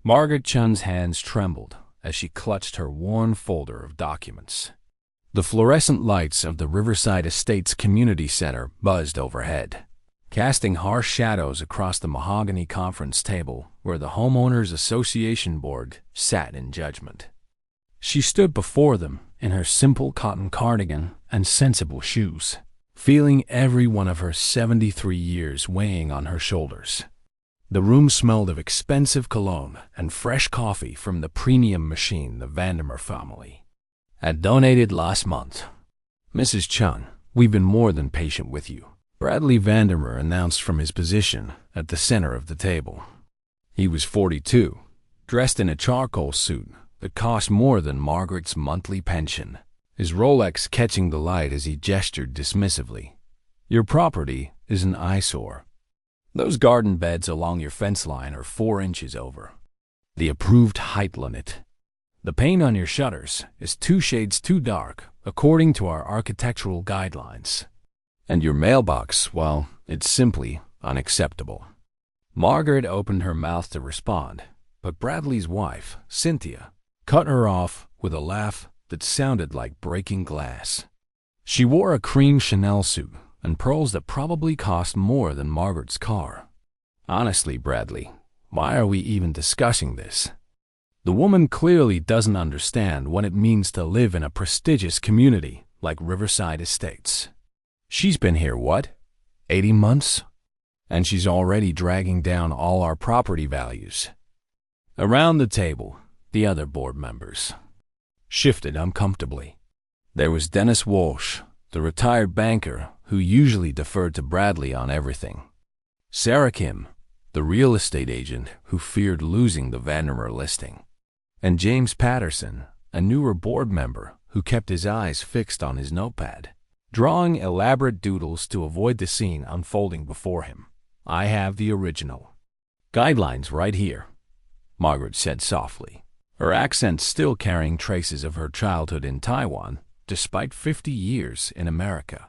Margaret Chun's hands trembled as she clutched her worn folder of documents. The fluorescent lights of the Riverside Estates Community Center buzzed overhead, casting harsh shadows across the mahogany conference table where the Homeowners Association board sat in judgment. She stood before them in her simple cotton cardigan and sensible shoes, feeling every one of her 73 years weighing on her shoulders. The room smelled of expensive cologne and fresh coffee from the premium machine the Vandermeer family had donated last month. "Mrs. Chun, we've been more than patient with you," Bradley Vandermeer announced from his position at the center of the table. He was 42, dressed in a charcoal suit that cost more than Margaret's monthly pension, his Rolex catching the light as he gestured dismissively. "Your property is an eyesore. Those garden beds along your fence line are 4 inches over the approved height limit. The paint on your shutters is 2 shades too dark, according to our architectural guidelines. And your mailbox, well, it's simply unacceptable." Margaret opened her mouth to respond, but Bradley's wife, Cynthia, cut her off with a laugh that sounded like breaking glass. She wore a cream Chanel suit and pearls that probably cost more than Margaret's car. "Honestly, Bradley, why are we even discussing this? The woman clearly doesn't understand what it means to live in a prestigious community like Riverside Estates. She's been here, what, 80 months? And she's already dragging down all our property values." Around the table, the other board members shifted uncomfortably. There was Dennis Walsh, the retired banker who usually deferred to Bradley on everything. Sarah Kim, the real estate agent who feared losing the Vandermeer listing. And James Patterson, a newer board member who kept his eyes fixed on his notepad, drawing elaborate doodles to avoid the scene unfolding before him. "I have the original guidelines right here," Margaret said softly, her accent still carrying traces of her childhood in Taiwan, despite 50 years in America.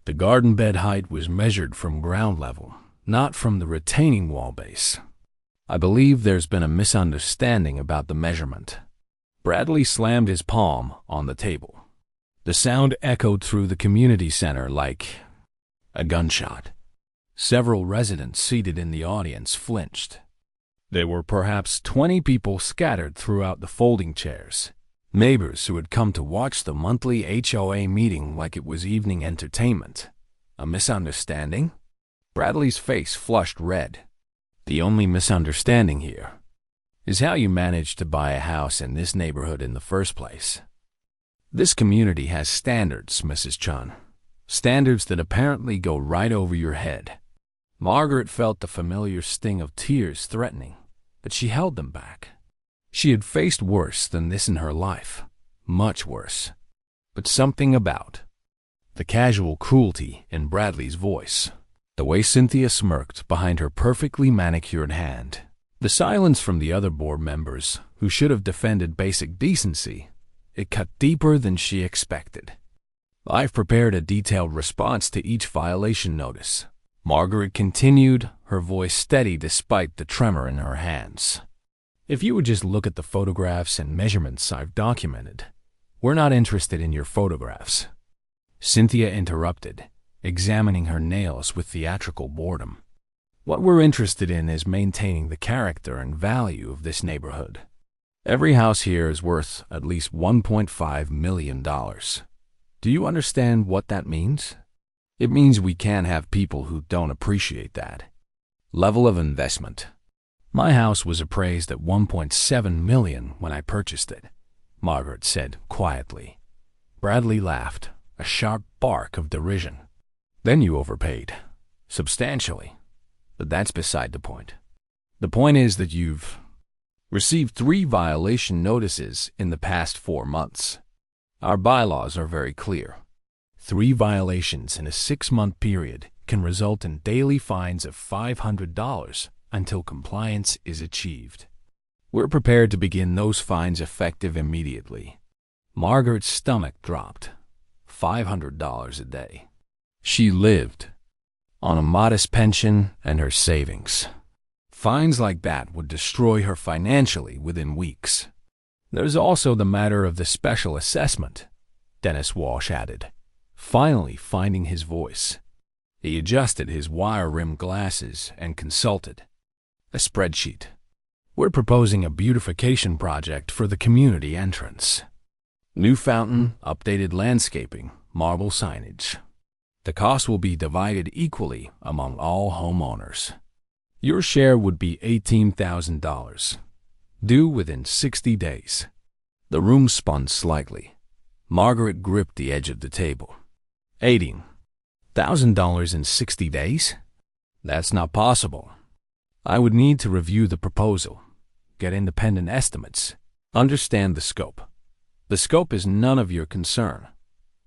The garden bed height was measured from ground level, not from the retaining wall base. "I believe there's been a misunderstanding about the measurement." Bradley slammed his palm on the table. The sound echoed through the community center like a gunshot. Several residents seated in the audience flinched. There were perhaps 20 people scattered throughout the folding chairs, neighbors who had come to watch the monthly HOA meeting like it was evening entertainment. A misunderstanding? Bradley's face flushed red. "The only misunderstanding here is how you managed to buy a house in this neighborhood in the first place. This community has standards, Mrs. Chun. Standards that apparently go right over your head." Margaret felt the familiar sting of tears threatening, but she held them back. She had faced worse than this in her life, much worse. But something about the casual cruelty in Bradley's voice, the way Cynthia smirked behind her perfectly manicured hand, the silence from the other board members who should have defended basic decency, it cut deeper than she expected. "I've prepared a detailed response to each violation notice," Margaret continued, her voice steady despite the tremor in her hands. "If you would just look at the photographs and measurements I've documented." "We're not interested in your photographs," Cynthia interrupted, examining her nails with theatrical boredom. "What we're interested in is maintaining the character and value of this neighborhood. Every house here is worth at least $1.5 million. Do you understand what that means? It means we can't have people who don't appreciate that level of investment." "My house was appraised at $1.7 million when I purchased it," Margaret said quietly. Bradley laughed, a sharp bark of derision. "Then you overpaid. Substantially. But that's beside the point. The point is that you've received 3 violation notices in the past 4 months. Our bylaws are very clear. 3 violations in a 6-month period can result in daily fines of $500 until compliance is achieved. We're prepared to begin those fines effective immediately." Margaret's stomach dropped. $500 a day. She lived on a modest pension and her savings. Fines like that would destroy her financially within weeks. There's also the matter of the special assessment, Dennis Walsh added, finally finding his voice. He adjusted his wire-rimmed glasses and consulted a spreadsheet. We're proposing a beautification project for the community entrance. New fountain, updated landscaping, marble signage. The cost will be divided equally among all homeowners. Your share would be $18,000, due within 60 days. The room spun slightly. Margaret gripped the edge of the table. $18,000 in 60 days? That's not possible. I would need to review the proposal, get independent estimates, understand the scope. The scope is none of your concern,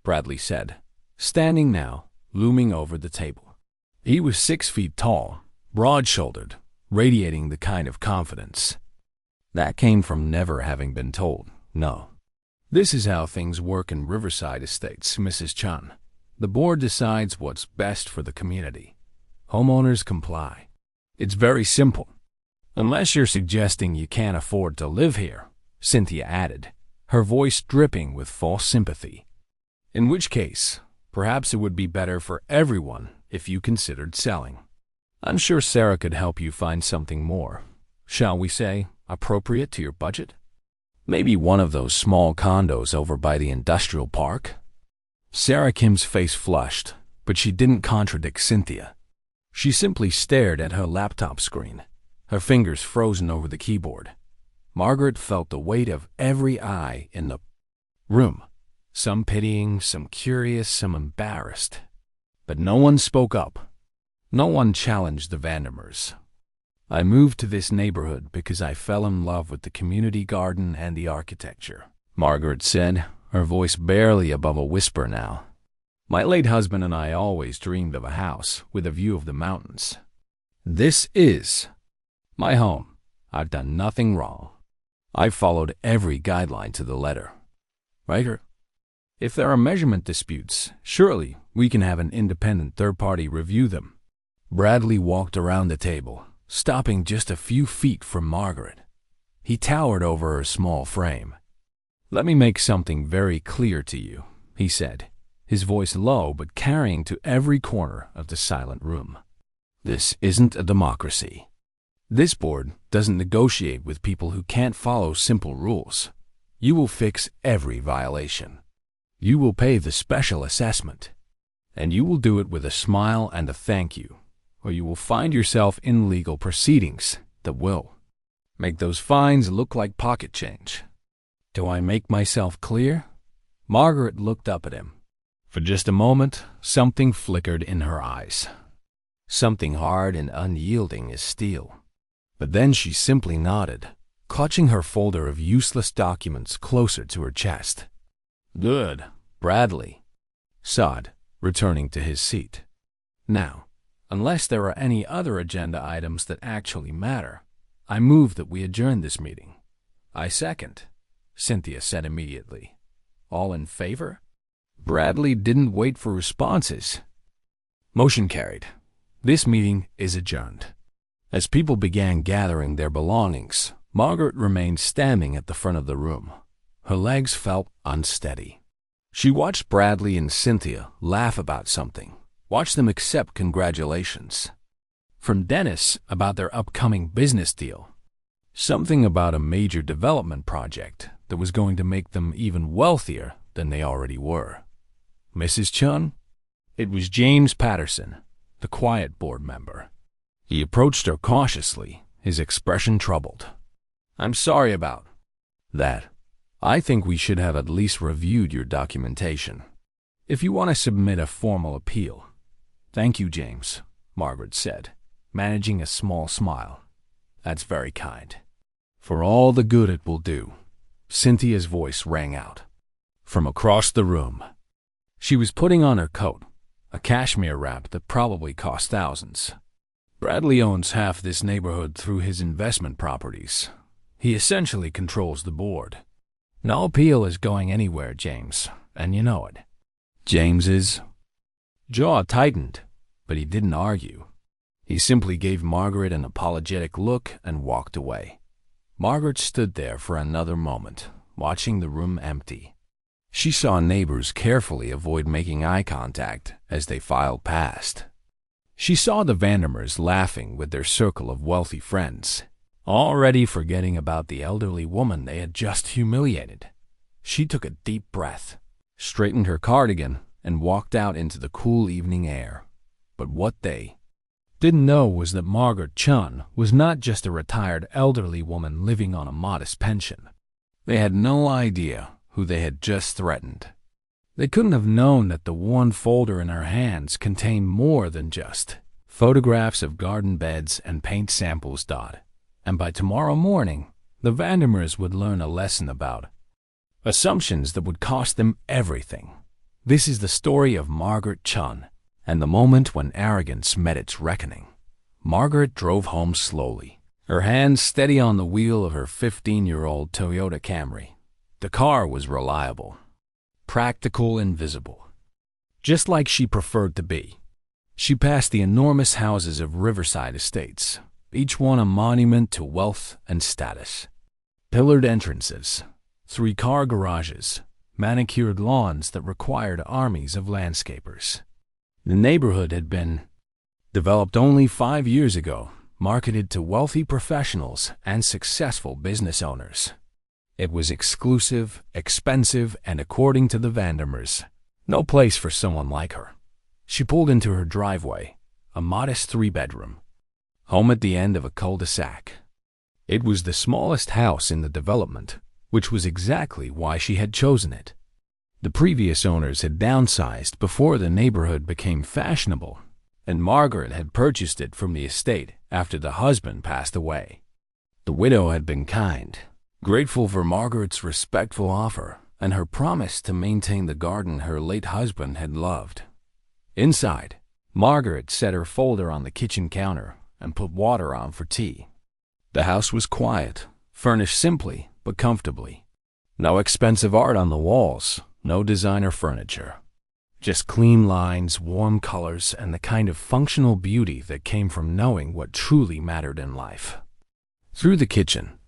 Bradley said, standing now, looming over the table. He was 6 feet tall, broad-shouldered, radiating the kind of confidence that came from never having been told no. This is how things work in Riverside Estates, Mrs. Chun. The board decides what's best for the community. Homeowners comply. It's very simple. Unless you're suggesting you can't afford to live here, Cynthia added, her voice dripping with false sympathy. In which case, perhaps it would be better for everyone if you considered selling. I'm sure Sarah could help you find something more, shall we say, appropriate to your budget? Maybe one of those small condos over by the industrial park? Sarah Kim's face flushed, but she didn't contradict Cynthia. She simply stared at her laptop screen, her fingers frozen over the keyboard. Margaret felt the weight of every eye in the room, some pitying, some curious, some embarrassed. But no one spoke up. No one challenged the Vandermeers. I moved to this neighborhood because I fell in love with the community garden and the architecture, Margaret said, her voice barely above a whisper now. My late husband and I always dreamed of a house with a view of the mountains. This is my home. I've done nothing wrong. I've followed every guideline to the letter. Right? If there are measurement disputes, surely we can have an independent third party review them. Bradley walked around the table, stopping just a few feet from Margaret. He towered over her small frame. Let me make something very clear to you, he said, his voice low but carrying to every corner of the silent room. This isn't a democracy. This board doesn't negotiate with people who can't follow simple rules. You will fix every violation. You will pay the special assessment. And you will do it with a smile and a thank you, or you will find yourself in legal proceedings that will make those fines look like pocket change. Do I make myself clear? Margaret looked up at him. For just a moment, something flickered in her eyes. Something hard and unyielding as steel. But then she simply nodded, clutching her folder of useless documents closer to her chest. Good, Bradley, sighed, returning to his seat. Now, unless there are any other agenda items that actually matter, I move that we adjourn this meeting. I second, Cynthia said immediately. All in favor? Bradley didn't wait for responses. Motion carried. This meeting is adjourned. As people began gathering their belongings, Margaret remained standing at the front of the room. Her legs felt unsteady. She watched Bradley and Cynthia laugh about something, watched them accept congratulations from Dennis about their upcoming business deal, something about a major development project that was going to make them even wealthier than they already were. Mrs. Chun? It was James Patterson, the quiet board member. He approached her cautiously, his expression troubled. I'm sorry about that. I think we should have at least reviewed your documentation. If you want to submit a formal appeal. Thank you, James, Margaret said, managing a small smile. That's very kind. For all the good it will do. Cynthia's voice rang out from across the room. She was putting on her coat, a cashmere wrap that probably cost thousands. Bradley owns half this neighborhood through his investment properties. He essentially controls the board. No appeal is going anywhere, James, and you know it. James's jaw tightened, but he didn't argue. He simply gave Margaret an apologetic look and walked away. Margaret stood there for another moment, watching the room empty. She saw neighbors carefully avoid making eye contact as they filed past. She saw the Vandermeers laughing with their circle of wealthy friends, already forgetting about the elderly woman they had just humiliated. She took a deep breath, straightened her cardigan, and walked out into the cool evening air. But what they didn't know was that Margaret Chun was not just a retired elderly woman living on a modest pension. They had no idea who they had just threatened. They couldn't have known that the worn folder in her hands contained more than just photographs of garden beds and paint samples. And by tomorrow morning, the Vandermeers would learn a lesson about assumptions that would cost them everything. This is the story of Margaret Chun, and the moment when arrogance met its reckoning. Margaret drove home slowly, her hands steady on the wheel of her 15-year-old Toyota Camry. The car was reliable, practical and visible, just like she preferred to be. She passed the enormous houses of Riverside Estates, each one a monument to wealth and status. Pillared entrances, 3-car garages, manicured lawns that required armies of landscapers. The neighborhood had been developed only 5 years ago, marketed to wealthy professionals and successful business owners. It was exclusive, expensive, and according to the Vandermeers, no place for someone like her. She pulled into her driveway, a modest 3-bedroom home at the end of a cul-de-sac. It was the smallest house in the development, which was exactly why she had chosen it. The previous owners had downsized before the neighborhood became fashionable, and Margaret had purchased it from the estate after the husband passed away. The widow had been kind, grateful for Margaret's respectful offer and her promise to maintain the garden her late husband had loved. Inside, Margaret set her folder on the kitchen counter and put water on for tea. The house was quiet, furnished simply but comfortably. No expensive art on the walls, no designer furniture. Just clean lines, warm colors, and the kind of functional beauty that came from knowing what truly mattered in life. Through the kitchen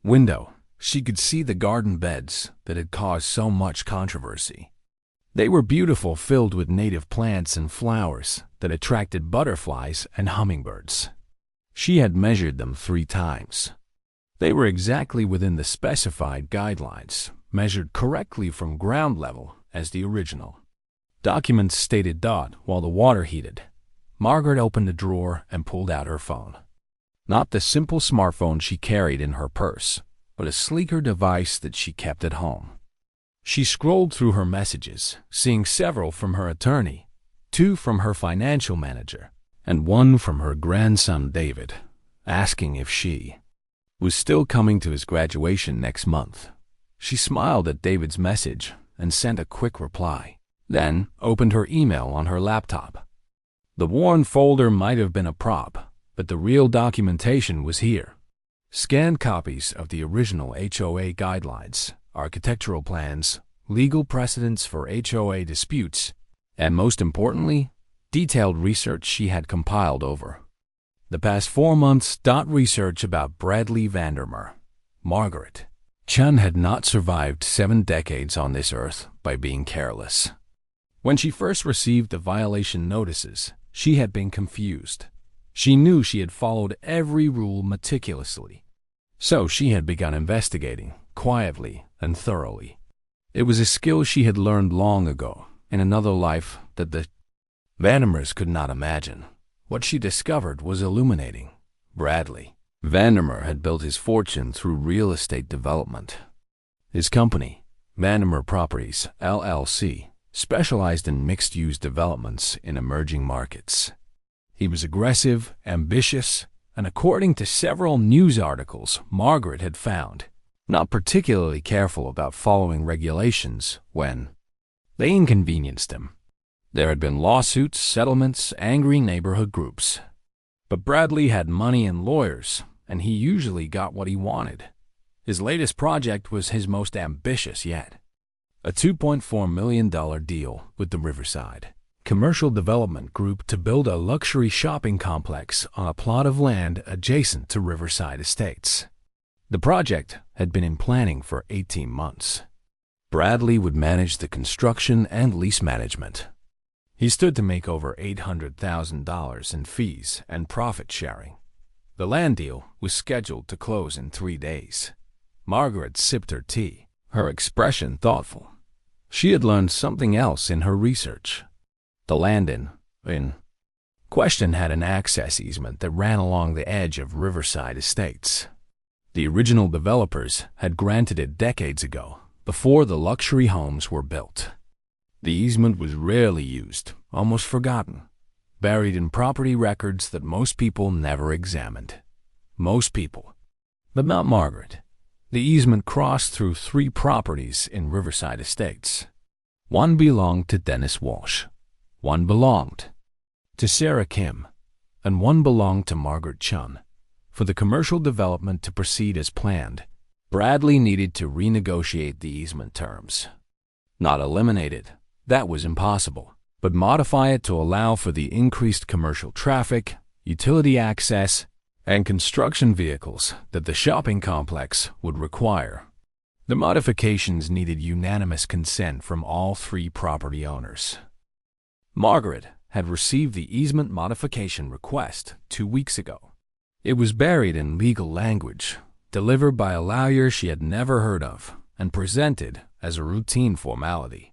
window, she could see the garden beds that had caused so much controversy. They were beautiful, filled with native plants and flowers that attracted butterflies and hummingbirds. She had measured them 3 times. They were exactly within the specified guidelines, measured correctly from ground level as the original. Documents stated. While the water heated, Margaret opened a drawer and pulled out her phone. Not the simple smartphone she carried in her purse, but a sleeker device that she kept at home. She scrolled through her messages, seeing several from her attorney, 2 from her financial manager, and 1 from her grandson David, asking if she was still coming to his graduation next month. She smiled at David's message and sent a quick reply, then opened her email on her laptop. The worn folder might have been a prop, but the real documentation was here. Scanned copies of the original HOA guidelines, architectural plans, legal precedents for HOA disputes, and most importantly, detailed research she had compiled over the past 4 months. Research about Bradley Vandermeer. Margaret Chun had not survived 7 decades on this earth by being careless. When she first received the violation notices, she had been confused. She knew she had followed every rule meticulously, so she had begun investigating quietly and thoroughly. It was a skill she had learned long ago in another life that the Vandermeers could not imagine. What she discovered was illuminating. Bradley Vandermeer had built his fortune through real estate development. His company, Vandermeer Properties, LLC, specialized in mixed-use developments in emerging markets. He was aggressive, ambitious, and according to several news articles Margaret had found, not particularly careful about following regulations when they inconvenienced him. There had been lawsuits, settlements, angry neighborhood groups. But Bradley had money and lawyers, and he usually got what he wanted. His latest project was his most ambitious yet. A $2.4 million deal with the Riverside commercial development group to build a luxury shopping complex on a plot of land adjacent to Riverside Estates. The project had been in planning for 18 months. Bradley would manage the construction and lease management. He stood to make over $800,000 in fees and profit sharing. The land deal was scheduled to close in 3 days. Margaret sipped her tea, her expression thoughtful. She had learned something else in her research. The land in question had an access easement that ran along the edge of Riverside Estates. The original developers had granted it decades ago, before the luxury homes were built. The easement was rarely used, almost forgotten, buried in property records that most people never examined. Most people, but not Margaret. The easement crossed through 3 properties in Riverside Estates. One belonged to Dennis Walsh, one belonged to Sarah Kim, and one belonged to Margaret Chun. For the commercial development to proceed as planned, Bradley needed to renegotiate the easement terms. Not eliminate it, that was impossible, but modify it to allow for the increased commercial traffic, utility access, and construction vehicles that the shopping complex would require. The modifications needed unanimous consent from all 3 property owners. Margaret had received the easement modification request 2 weeks ago. It was buried in legal language, delivered by a lawyer she had never heard of, and presented as a routine formality.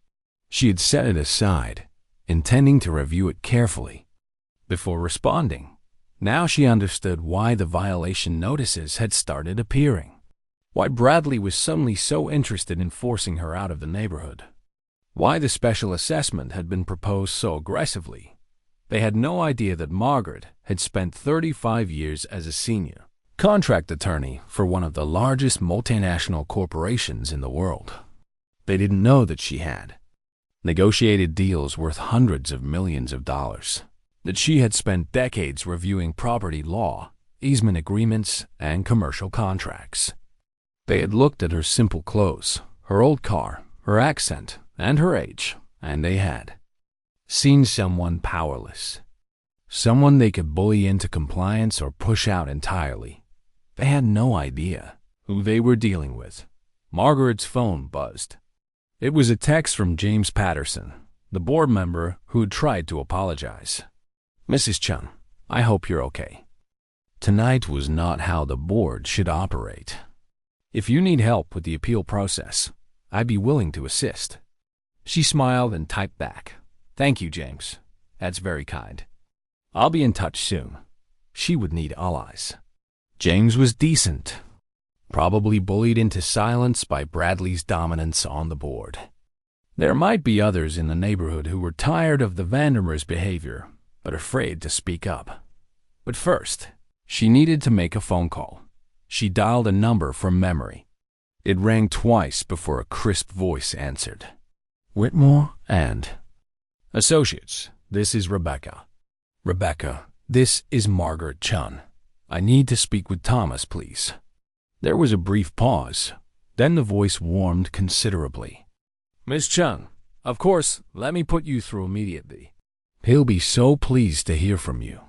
She had set it aside, intending to review it carefully before responding. Now she understood why the violation notices had started appearing, why Bradley was suddenly so interested in forcing her out of the neighborhood, why the special assessment had been proposed so aggressively. They had no idea that Margaret had spent 35 years as a senior contract attorney for one of the largest multinational corporations in the world. They didn't know that she had negotiated deals worth hundreds of millions of dollars, that she had spent decades reviewing property law, easement agreements, and commercial contracts. They had looked at her simple clothes, her old car, her accent, and her age, and they had seen someone powerless, someone they could bully into compliance or push out entirely. They had no idea who they were dealing with. Margaret's phone buzzed. It was a text from James Patterson, the board member who had tried to apologize. "Mrs. Chun, I hope you're okay. Tonight was not how the board should operate. If you need help with the appeal process, I'd be willing to assist." She smiled and typed back, "Thank you, James. That's very kind. I'll be in touch soon." She would need allies. James was decent, probably bullied into silence by Bradley's dominance on the board. There might be others in the neighborhood who were tired of the Vandermeer's behavior, but afraid to speak up. But first, she needed to make a phone call. She dialed a number from memory. It rang twice before a crisp voice answered. "Whitmore and Associates, this is Rebecca." "Rebecca, this is Margaret Chun. I need to speak with Thomas, please." There was a brief pause. Then the voice warmed considerably. "Miss Chun, of course, let me put you through immediately. He'll be so pleased to hear from you."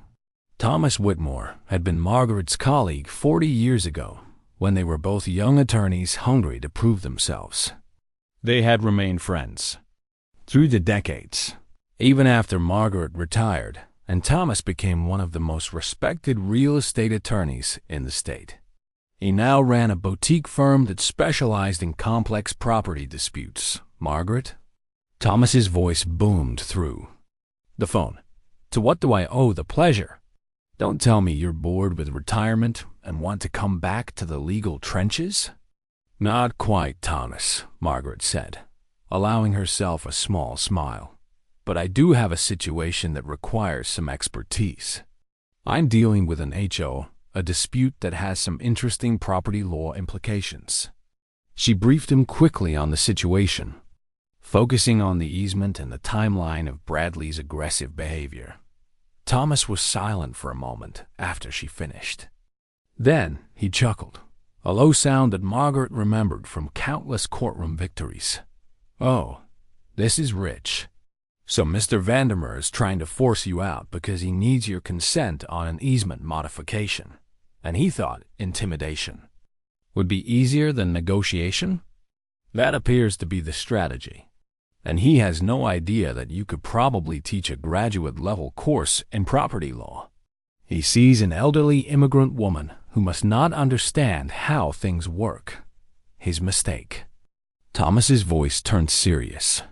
Thomas Whitmore had been Margaret's colleague 40 years ago, when they were both young attorneys hungry to prove themselves. They had remained friends through the decades, even after Margaret retired, and Thomas became one of the most respected real estate attorneys in the state. He now ran a boutique firm that specialized in complex property disputes. "Margaret?" Thomas's voice boomed through the phone. "To what do I owe the pleasure? Don't tell me you're bored with retirement and want to come back to the legal trenches?" "Not quite, Thomas," Margaret said, allowing herself a small smile. "But I do have a situation that requires some expertise. I'm dealing with an HOA, a dispute that has some interesting property law implications." She briefed him quickly on the situation, focusing on the easement and the timeline of Bradley's aggressive behavior. Thomas was silent for a moment after she finished. Then he chuckled, a low sound that Margaret remembered from countless courtroom victories. "Oh, this is rich." So Mr. Vandermeer is trying to force you out because he needs your consent on an easement modification, and he thought intimidation would be easier than negotiation? That appears to be the strategy. And he has no idea that you could probably teach a graduate-level course in property law. He sees an elderly immigrant woman who must not understand how things work. His mistake. Thomas's voice turned serious.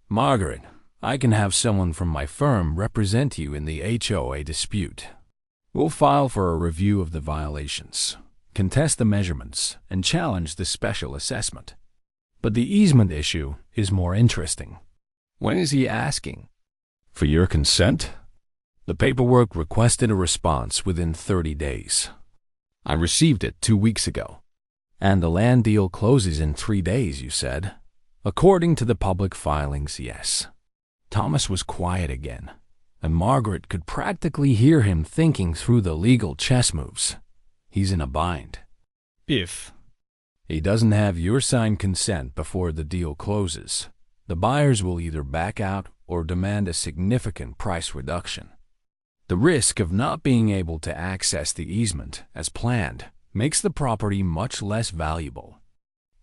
Margaret, I can have someone from my firm represent you in the HOA dispute. We'll file for a review of the violations, contest the measurements, and challenge the special assessment. But the easement issue is more interesting. When is he asking? For your consent? The paperwork requested a response within 30 days. I received it 2 weeks ago. And the land deal closes in 3 days, you said. According to the public filings, yes. Thomas was quiet again, and Margaret could practically hear him thinking through the legal chess moves. He's in a bind. If he doesn't have your signed consent before the deal closes, the buyers will either back out or demand a significant price reduction. The risk of not being able to access the easement as planned makes the property much less valuable.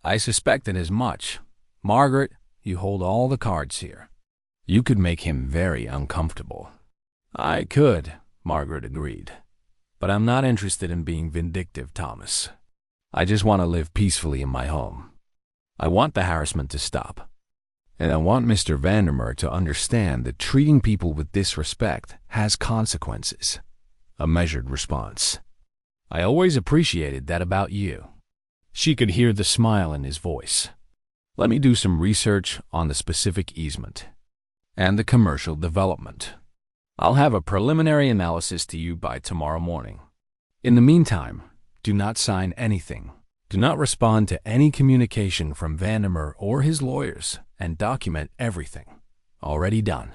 I suspected as much. Margaret, you hold all the cards here. You could make him very uncomfortable. I could, Margaret agreed. But I'm not interested in being vindictive, Thomas. I just want to live peacefully in my home. I want the harassment to stop. And I want Mr. Vandermeer to understand that treating people with disrespect has consequences. A measured response. I always appreciated that about you. She could hear the smile in his voice. Let me do some research on the specific easement and the commercial development. I'll have a preliminary analysis to you by tomorrow morning. In the meantime, do not sign anything. Do not respond to any communication from Vandermeer or his lawyers, and document everything. Already done.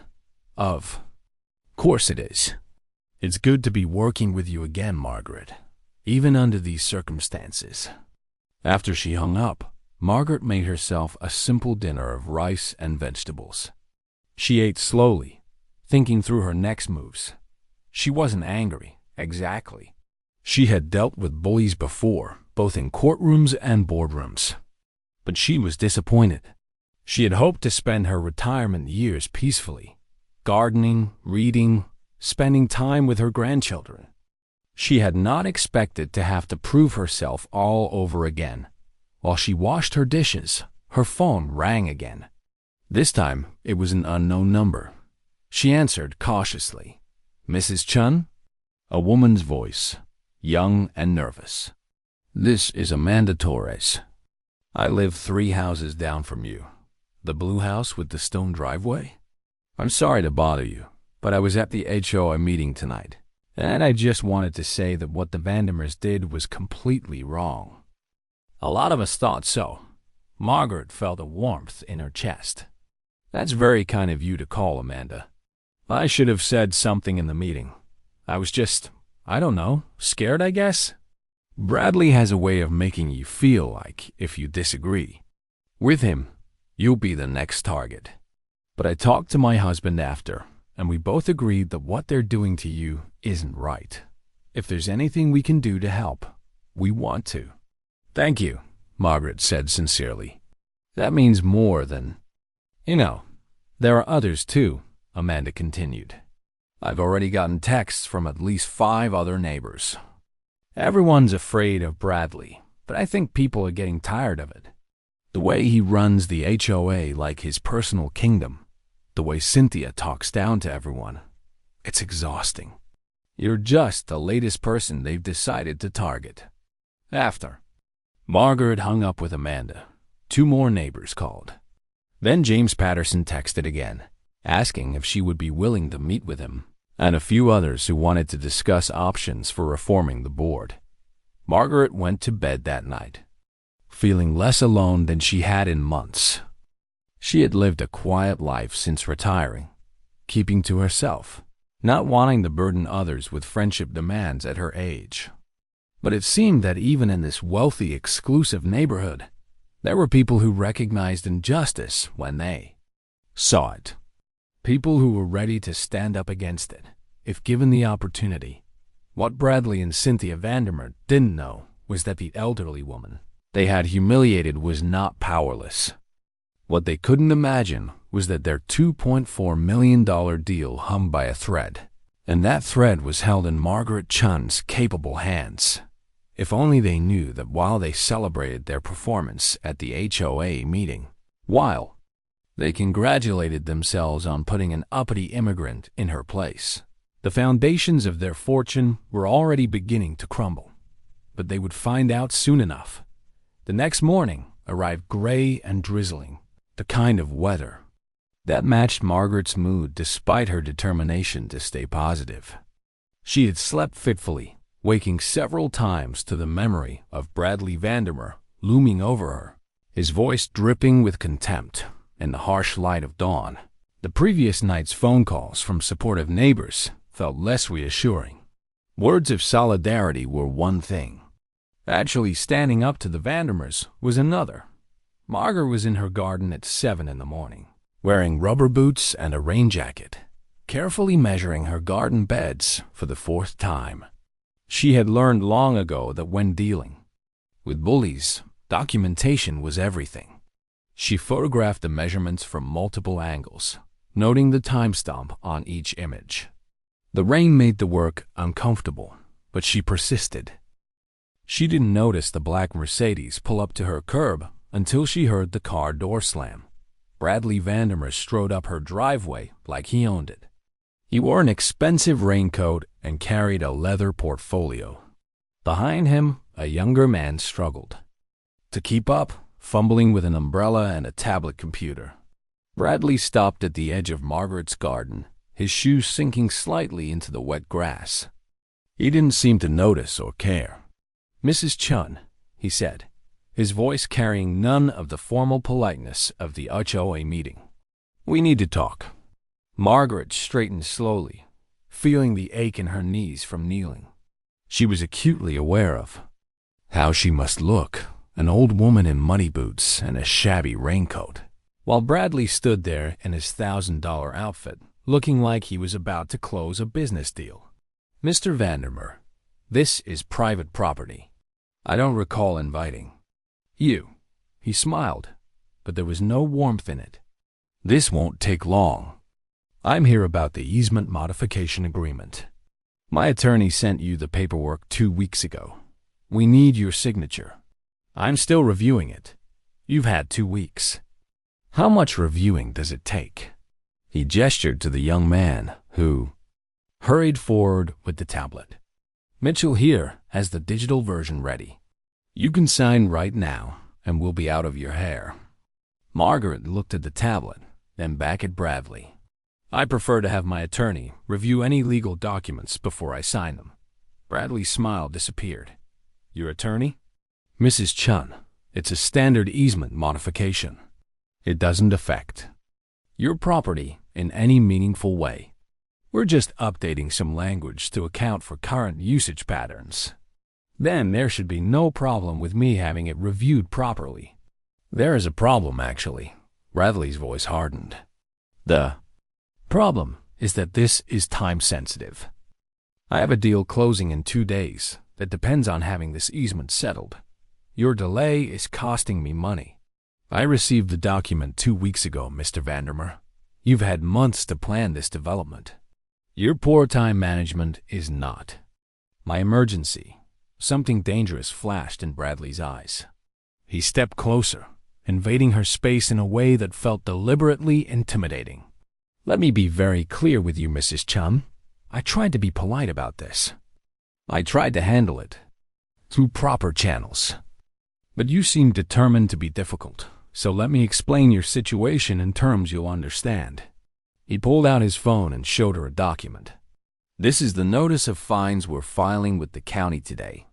Of course it is. It's good to be working with you again, Margaret, even under these circumstances. After she hung up, Margaret made herself a simple dinner of rice and vegetables. She ate slowly, thinking through her next moves. She wasn't angry, exactly. She had dealt with bullies before, both in courtrooms and boardrooms. But she was disappointed. She had hoped to spend her retirement years peacefully, gardening, reading, spending time with her grandchildren. She had not expected to have to prove herself all over again. While she washed her dishes, her phone rang again. This time, it was an unknown number. She answered cautiously. Mrs. Chun? A woman's voice, young and nervous. This is Amanda Torres. I live 3 houses down from you. The blue house with the stone driveway? I'm sorry to bother you, but I was at the HOA meeting tonight, and I just wanted to say that what the Vandermeers did was completely wrong. A lot of us thought so. Margaret felt a warmth in her chest. That's very kind of you to call, Amanda. I should have said something in the meeting. I was just, I don't know, scared, I guess? Bradley has a way of making you feel like if you disagree with him, you'll be the next target. But I talked to my husband after, and we both agreed that what they're doing to you isn't right. If there's anything we can do to help, we want to. Thank you, Margaret said sincerely. That means more than... You know, there are others too, Amanda continued. I've already gotten texts from at least 5 other neighbors. Everyone's afraid of Bradley, but I think people are getting tired of it. The way he runs the HOA like his personal kingdom, the way Cynthia talks down to everyone, it's exhausting. You're just the latest person they've decided to target. After Margaret hung up with Amanda, 2 more neighbors called. Then James Patterson texted again, asking if she would be willing to meet with him, and a few others who wanted to discuss options for reforming the board. Margaret went to bed that night, feeling less alone than she had in months. She had lived a quiet life since retiring, keeping to herself, not wanting to burden others with friendship demands at her age. But it seemed that even in this wealthy, exclusive neighborhood, there were people who recognized injustice when they saw it. People who were ready to stand up against it, if given the opportunity. What Bradley and Cynthia Vandermeer didn't know was that the elderly woman they had humiliated was not powerless. What they couldn't imagine was that their $2.4 million deal hung by a thread, and that thread was held in Margaret Chun's capable hands. If only they knew that while they celebrated their performance at the HOA meeting, while they congratulated themselves on putting an uppity immigrant in her place, the foundations of their fortune were already beginning to crumble. But they would find out soon enough. The next morning arrived gray and drizzling, the kind of weather that matched Margaret's mood despite her determination to stay positive. She had slept fitfully, waking several times to the memory of Bradley Vandermeer looming over her, his voice dripping with contempt in the harsh light of dawn. The previous night's phone calls from supportive neighbors felt less reassuring. Words of solidarity were one thing. Actually standing up to the Vandermeers was another. Margaret was in her garden at 7 in the morning, wearing rubber boots and a rain jacket, carefully measuring her garden beds for the 4th time. She had learned long ago that when dealing with bullies, documentation was everything. She photographed the measurements from multiple angles, noting the timestamp on each image. The rain made the work uncomfortable, but she persisted. She didn't notice the black Mercedes pull up to her curb until she heard the car door slam. Bradley Vandermeer strode up her driveway like he owned it. He wore an expensive raincoat and carried a leather portfolio. Behind him, a younger man struggled to keep up, fumbling with an umbrella and a tablet computer. Bradley stopped at the edge of Margaret's garden, his shoes sinking slightly into the wet grass. He didn't seem to notice or care. "Mrs. Chun," he said, his voice carrying none of the formal politeness of the HOA meeting. "We need to talk." Margaret straightened slowly, feeling the ache in her knees from kneeling. She was acutely aware of how she must look, an old woman in muddy boots and a shabby raincoat, while Bradley stood there in his $1,000 outfit, looking like he was about to close a business deal. "Mr. Vandermeer, this is private property. I don't recall inviting you." He smiled, but there was no warmth in it. "This won't take long. I'm here about the easement modification agreement. My attorney sent you the paperwork 2 weeks ago. We need your signature. I'm still reviewing it. You've had 2 weeks. How much reviewing does it take?" He gestured to the young man who hurried forward with the tablet. "Mitchell here has the digital version ready. You can sign right now, and we'll be out of your hair." Margaret looked at the tablet, then back at Bradley. "I prefer to have my attorney review any legal documents before I sign them." Bradley's smile disappeared. "Your attorney?" "Mrs. Chun, it's a standard easement modification. It doesn't affect your property in any meaningful way. We're just updating some language to account for current usage patterns. Then there should be no problem with me having it reviewed properly." "There is a problem, actually." Bradley's voice hardened. "The problem is that this is time-sensitive. I have a deal closing in 2 days that depends on having this easement settled. Your delay is costing me money. I received the document 2 weeks ago, Mr. Vandermeer. You've had months to plan this development. Your poor time management is not my emergency." Something dangerous flashed in Bradley's eyes. He stepped closer, invading her space in a way that felt deliberately intimidating. "Let me be very clear with you, Mrs. Chun. I tried to be polite about this. I tried to handle it through proper channels. But you seem determined to be difficult, so let me explain your situation in terms you'll understand." He pulled out his phone and showed her a document. "This is the notice of fines we're filing with the county today.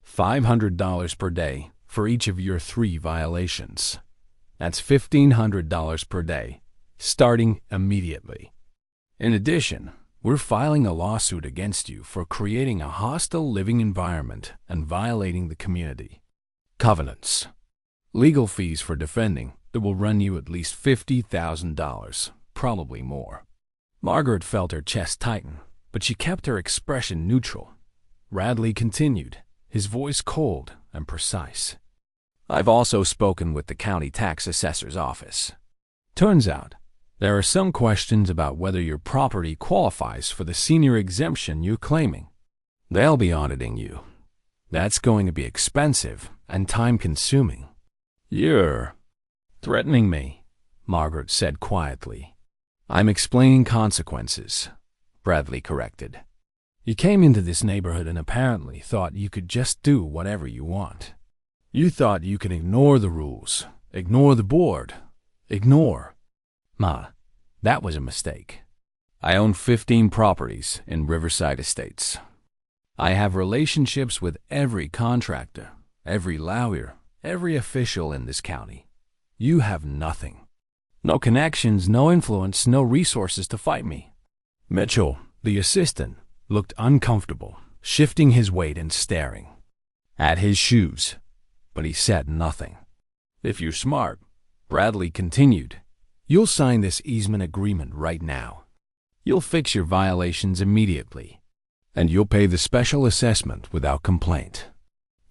$500 per day for each of your 3 violations. That's $1,500 per day, starting immediately. In addition, we're filing a lawsuit against you for creating a hostile living environment and violating the community covenants. Legal fees for defending that will run you at least $50,000, probably more." Margaret felt her chest tighten, but she kept her expression neutral. Bradley continued, his voice cold and precise. I've also spoken with the county tax assessor's office. Turns out, there are some questions about whether your property qualifies for the senior exemption you're claiming. They'll be auditing you. That's going to be expensive and time-consuming. You're threatening me, Margaret said quietly. I'm explaining consequences, Bradley corrected. You came into this neighborhood and apparently thought you could just do whatever you want. You thought you could ignore the rules, ignore the board, ignore. Ma, that was a mistake. I own 15 properties in Riverside Estates. I have relationships with every contractor, every lawyer, every official in this county. You have nothing. No connections, no influence, no resources to fight me. Mitchell, the assistant, looked uncomfortable, shifting his weight and staring at his shoes, but he said nothing. If you're smart, Bradley continued, you'll sign this easement agreement right now. You'll fix your violations immediately, and you'll pay the special assessment without complaint.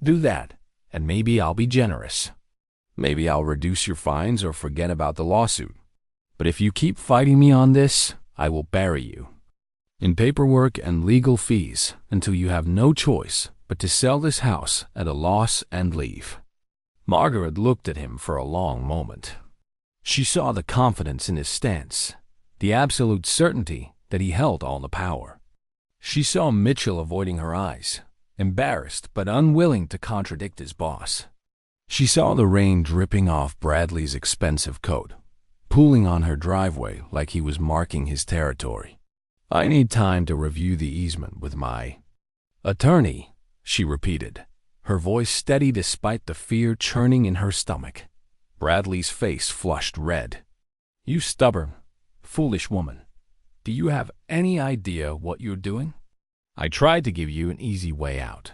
Do that, and maybe I'll be generous. Maybe I'll reduce your fines or forget about the lawsuit. But if you keep fighting me on this, I will bury you in paperwork and legal fees until you have no choice but to sell this house at a loss and leave. Margaret looked at him for a long moment. She saw the confidence in his stance, the absolute certainty that he held all the power. She saw Mitchell avoiding her eyes, embarrassed but unwilling to contradict his boss. She saw the rain dripping off Bradley's expensive coat, pooling on her driveway like he was marking his territory. I need time to review the easement with my attorney, she repeated, her voice steady despite the fear churning in her stomach. Bradley's face flushed red. You stubborn, foolish woman. Do you have any idea what you're doing? I tried to give you an easy way out.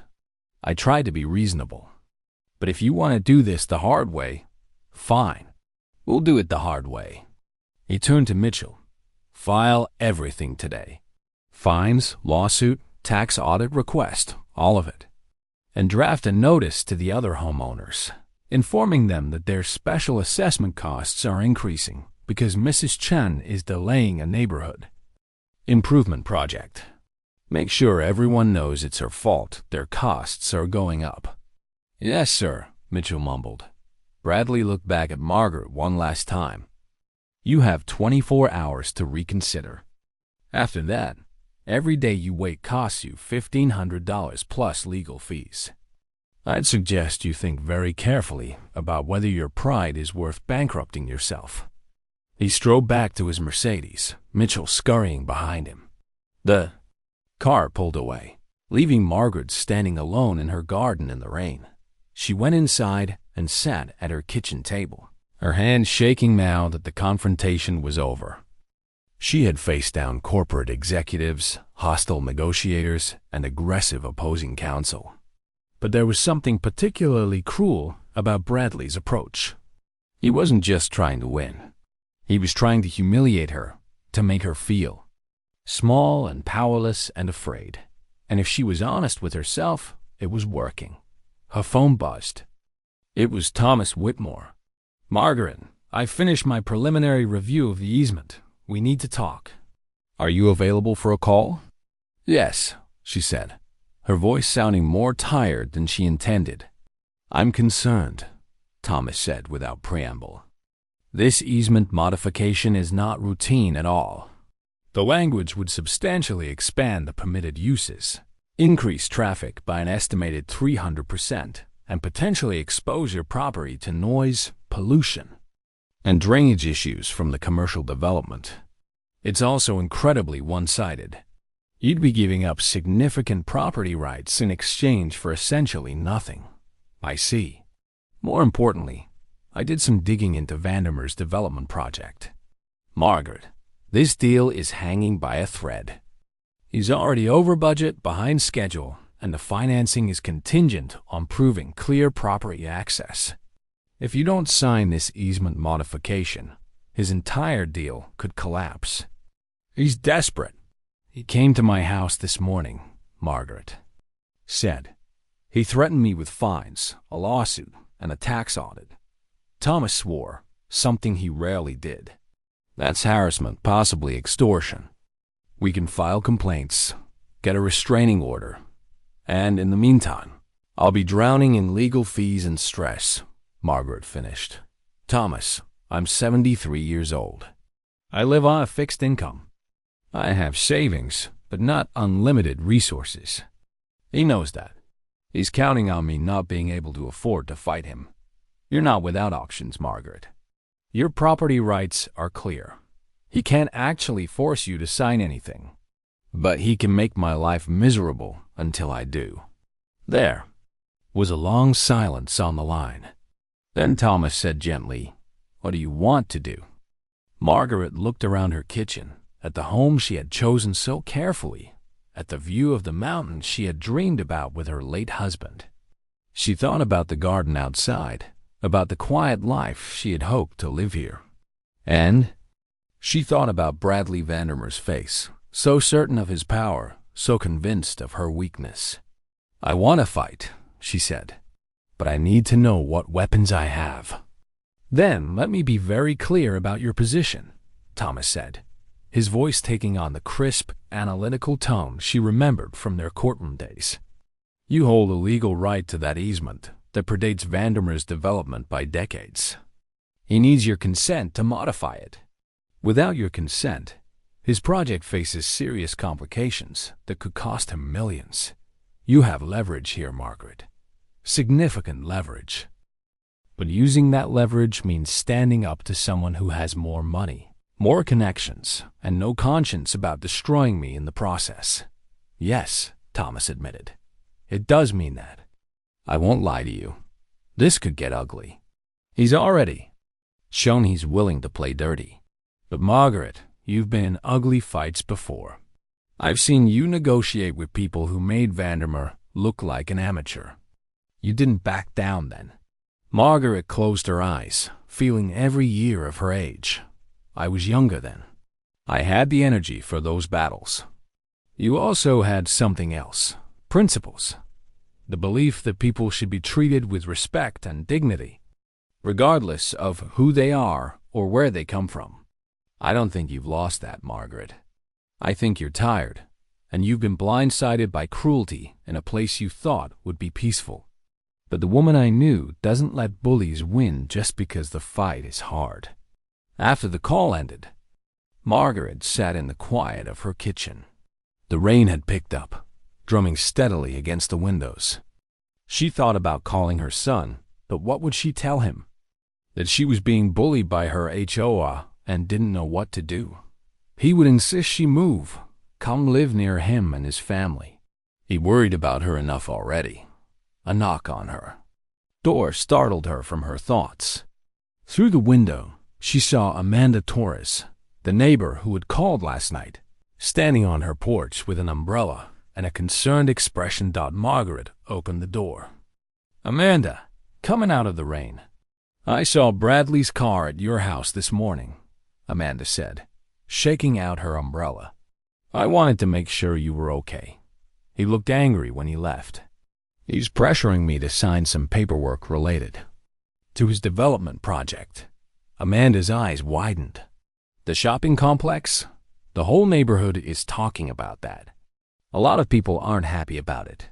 I tried to be reasonable. But if you want to do this the hard way, fine. We'll do it the hard way. He turned to Mitchell. File everything today. Fines, lawsuit, tax audit request, all of it. And draft a notice to the other homeowners, informing them that their special assessment costs are increasing because Mrs. Chen is delaying a neighborhood improvement project. Make sure everyone knows it's her fault their costs are going up. Yes, sir, Mitchell mumbled. Bradley looked back at Margaret one last time. You have 24 hours to reconsider. After that, every day you wait costs you $1,500 plus legal fees. I'd suggest you think very carefully about whether your pride is worth bankrupting yourself. He strode back to his Mercedes, Mitchell scurrying behind him. The car pulled away, leaving Margaret standing alone in her garden in the rain. She went inside and sat at her kitchen table, her hands shaking now that the confrontation was over. She had faced down corporate executives, hostile negotiators, and aggressive opposing counsel. But there was something particularly cruel about Bradley's approach. He wasn't just trying to win. He was trying to humiliate her, to make her feel small and powerless and afraid. And if she was honest with herself, it was working. Her phone buzzed. It was Thomas Whitmore. Margaret, I finished my preliminary review of the easement. We need to talk. Are you available for a call? Yes, she said, her voice sounding more tired than she intended. I'm concerned, Thomas said without preamble. This easement modification is not routine at all. The language would substantially expand the permitted uses, increase traffic by an estimated 300%, and potentially expose your property to noise, pollution, and drainage issues from the commercial development. It's also incredibly one-sided. You'd be giving up significant property rights in exchange for essentially nothing. I see. More importantly, I did some digging into Vandermeer's development project. Margaret, this deal is hanging by a thread. He's already over budget, behind schedule, and the financing is contingent on proving clear property access. If you don't sign this easement modification, his entire deal could collapse. He's desperate. He came to my house this morning, Margaret said. He threatened me with fines, a lawsuit, and a tax audit. Thomas swore, something he rarely did. That's harassment, possibly extortion. We can file complaints, get a restraining order, and in the meantime, I'll be drowning in legal fees and stress, Margaret finished. Thomas, I'm 73 years old. I live on a fixed income. I have savings, but not unlimited resources. He knows that. He's counting on me not being able to afford to fight him. You're not without options, Margaret. Your property rights are clear. He can't actually force you to sign anything, but he can make my life miserable until I do. There was a long silence on the line. Then Thomas said gently, "What do you want to do?" Margaret looked around her kitchen, at the home she had chosen so carefully, at the view of the mountains she had dreamed about with her late husband. She thought about the garden outside, about the quiet life she had hoped to live here. And she thought about Bradley Vandermeer's face, so certain of his power, so convinced of her weakness. "I want to fight," she said, "but I need to know what weapons I have." "Then let me be very clear about your position," Thomas said, his voice taking on the crisp, analytical tone she remembered from their courtroom days. "You hold a legal right to that easement that predates Vandermeer's development by decades. He needs your consent to modify it. Without your consent, his project faces serious complications that could cost him millions. You have leverage here, Margaret. Significant leverage. But using that leverage means standing up to someone who has more money, more connections, and no conscience about destroying me in the process." "Yes," Thomas admitted. "It does mean that. I won't lie to you. This could get ugly. He's already shown he's willing to play dirty. But Margaret, you've been in ugly fights before. I've seen you negotiate with people who made Vandermeer look like an amateur. You didn't back down then." Margaret closed her eyes, feeling every year of her age. "I was younger then. I had the energy for those battles. You also had something else, principles. The belief that people should be treated with respect and dignity, regardless of who they are or where they come from. I don't think you've lost that, Margaret. I think you're tired, and you've been blindsided by cruelty in a place you thought would be peaceful. But the woman I knew doesn't let bullies win just because the fight is hard." After the call ended, Margaret sat in the quiet of her kitchen. The rain had picked up, drumming steadily against the windows. She thought about calling her son, but what would she tell him? That she was being bullied by her HOA and didn't know what to do. He would insist she move, come live near him and his family. He worried about her enough already. A knock on her door startled her from her thoughts. Through the window, she saw Amanda Torres, the neighbor who had called last night, standing on her porch with an umbrella and a concerned expression. Margaret opened the door. "Amanda, coming out of the rain. I saw Bradley's car at your house this morning," Amanda said, shaking out her umbrella. "I wanted to make sure you were okay. He looked angry when he left. He's pressuring me to sign some paperwork related to his development project." Amanda's eyes widened. "The shopping complex? The whole neighborhood is talking about that. A lot of people aren't happy about it.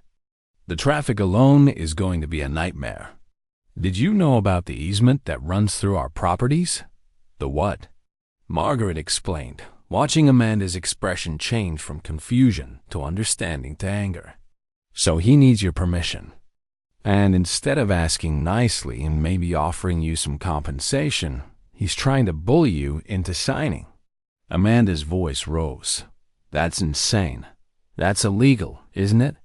The traffic alone is going to be a nightmare. Did you know about the easement that runs through our properties?" "The what?" Margaret explained, watching Amanda's expression change from confusion to understanding to anger. "So he needs your permission. And instead of asking nicely and maybe offering you some compensation, he's trying to bully you into signing." Amanda's voice rose. "That's insane. That's illegal, isn't it?"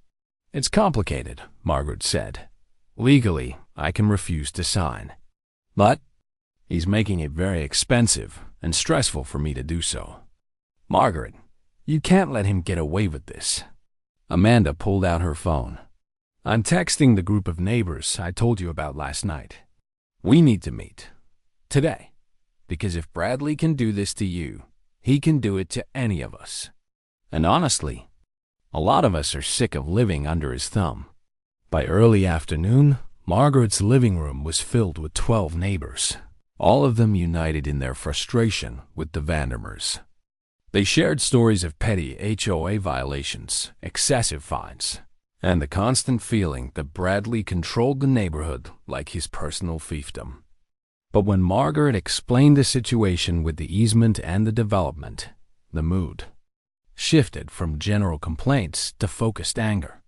"It's complicated," Margaret said. "Legally, I can refuse to sign. But he's making it very expensive and stressful for me to do so." "Margaret, you can't let him get away with this." Amanda pulled out her phone. "I'm texting the group of neighbors I told you about last night. We need to meet. Today. Because if Bradley can do this to you, He can do it to any of us. And honestly, a lot of us are sick of living under his thumb. By early afternoon, Margaret's living room was filled with 12 neighbors, all of them united in their frustration with the Vandermeers. They shared stories of petty HOA violations, excessive fines, and the constant feeling that Bradley controlled the neighborhood like his personal fiefdom. But when Margaret explained the situation with the easement and the development, the mood shifted from general complaints to focused anger.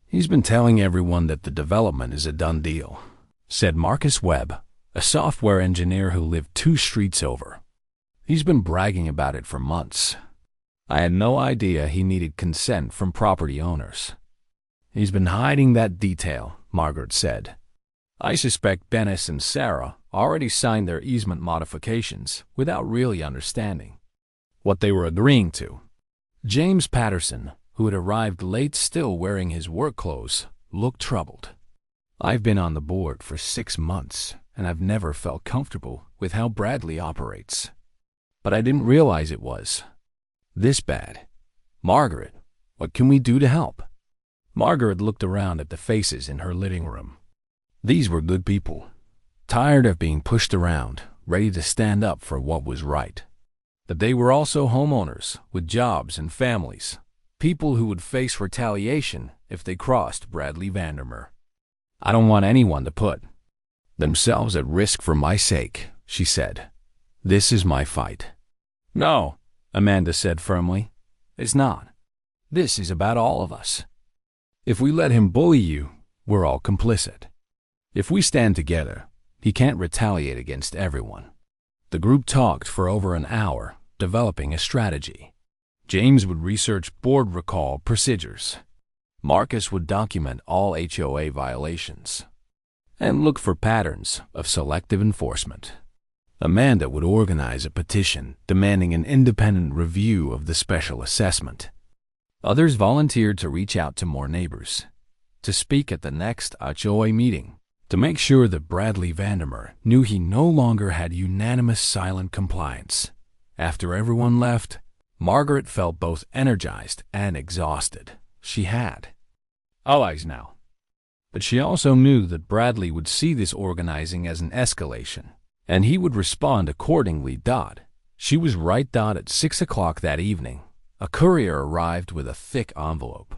"He's been telling everyone that the development is a done deal," said Marcus Webb, a software engineer who lived 2 streets over. "He's been bragging about it for months. I had no idea he needed consent from property owners." "He's been hiding that detail," Margaret said. "I suspect Dennis and Sarah already signed their easement modifications without really understanding what they were agreeing to." James Patterson, who had arrived late still wearing his work clothes, looked troubled. "I've been on the board for 6 months, and I've never felt comfortable with how Bradley operates. But I didn't realize it was this bad. Margaret, what can we do to help?" Margaret looked around at the faces in her living room. These were good people, tired of being pushed around, ready to stand up for what was right. But they were also homeowners with jobs and families, people who would face retaliation if they crossed Bradley Vandermeer. "I don't want anyone to put themselves at risk for my sake," she said. "This is my fight." "No," Amanda said firmly. "It's not. This is about all of us. If we let him bully you, we're all complicit. If we stand together, he can't retaliate against everyone." The group talked for over an hour, developing a strategy. James would research board recall procedures. Marcus would document all HOA violations and look for patterns of selective enforcement. Amanda would organize a petition demanding an independent review of the special assessment. Others volunteered to reach out to more neighbors, to speak at the next HOA meeting, to make sure that Bradley Vandermeer knew he no longer had unanimous silent compliance. After everyone left, Margaret felt both energized and exhausted. She had allies now. But she also knew that Bradley would see this organizing as an escalation, and he would respond accordingly. She was right. At 6 o'clock that evening, a courier arrived with a thick envelope.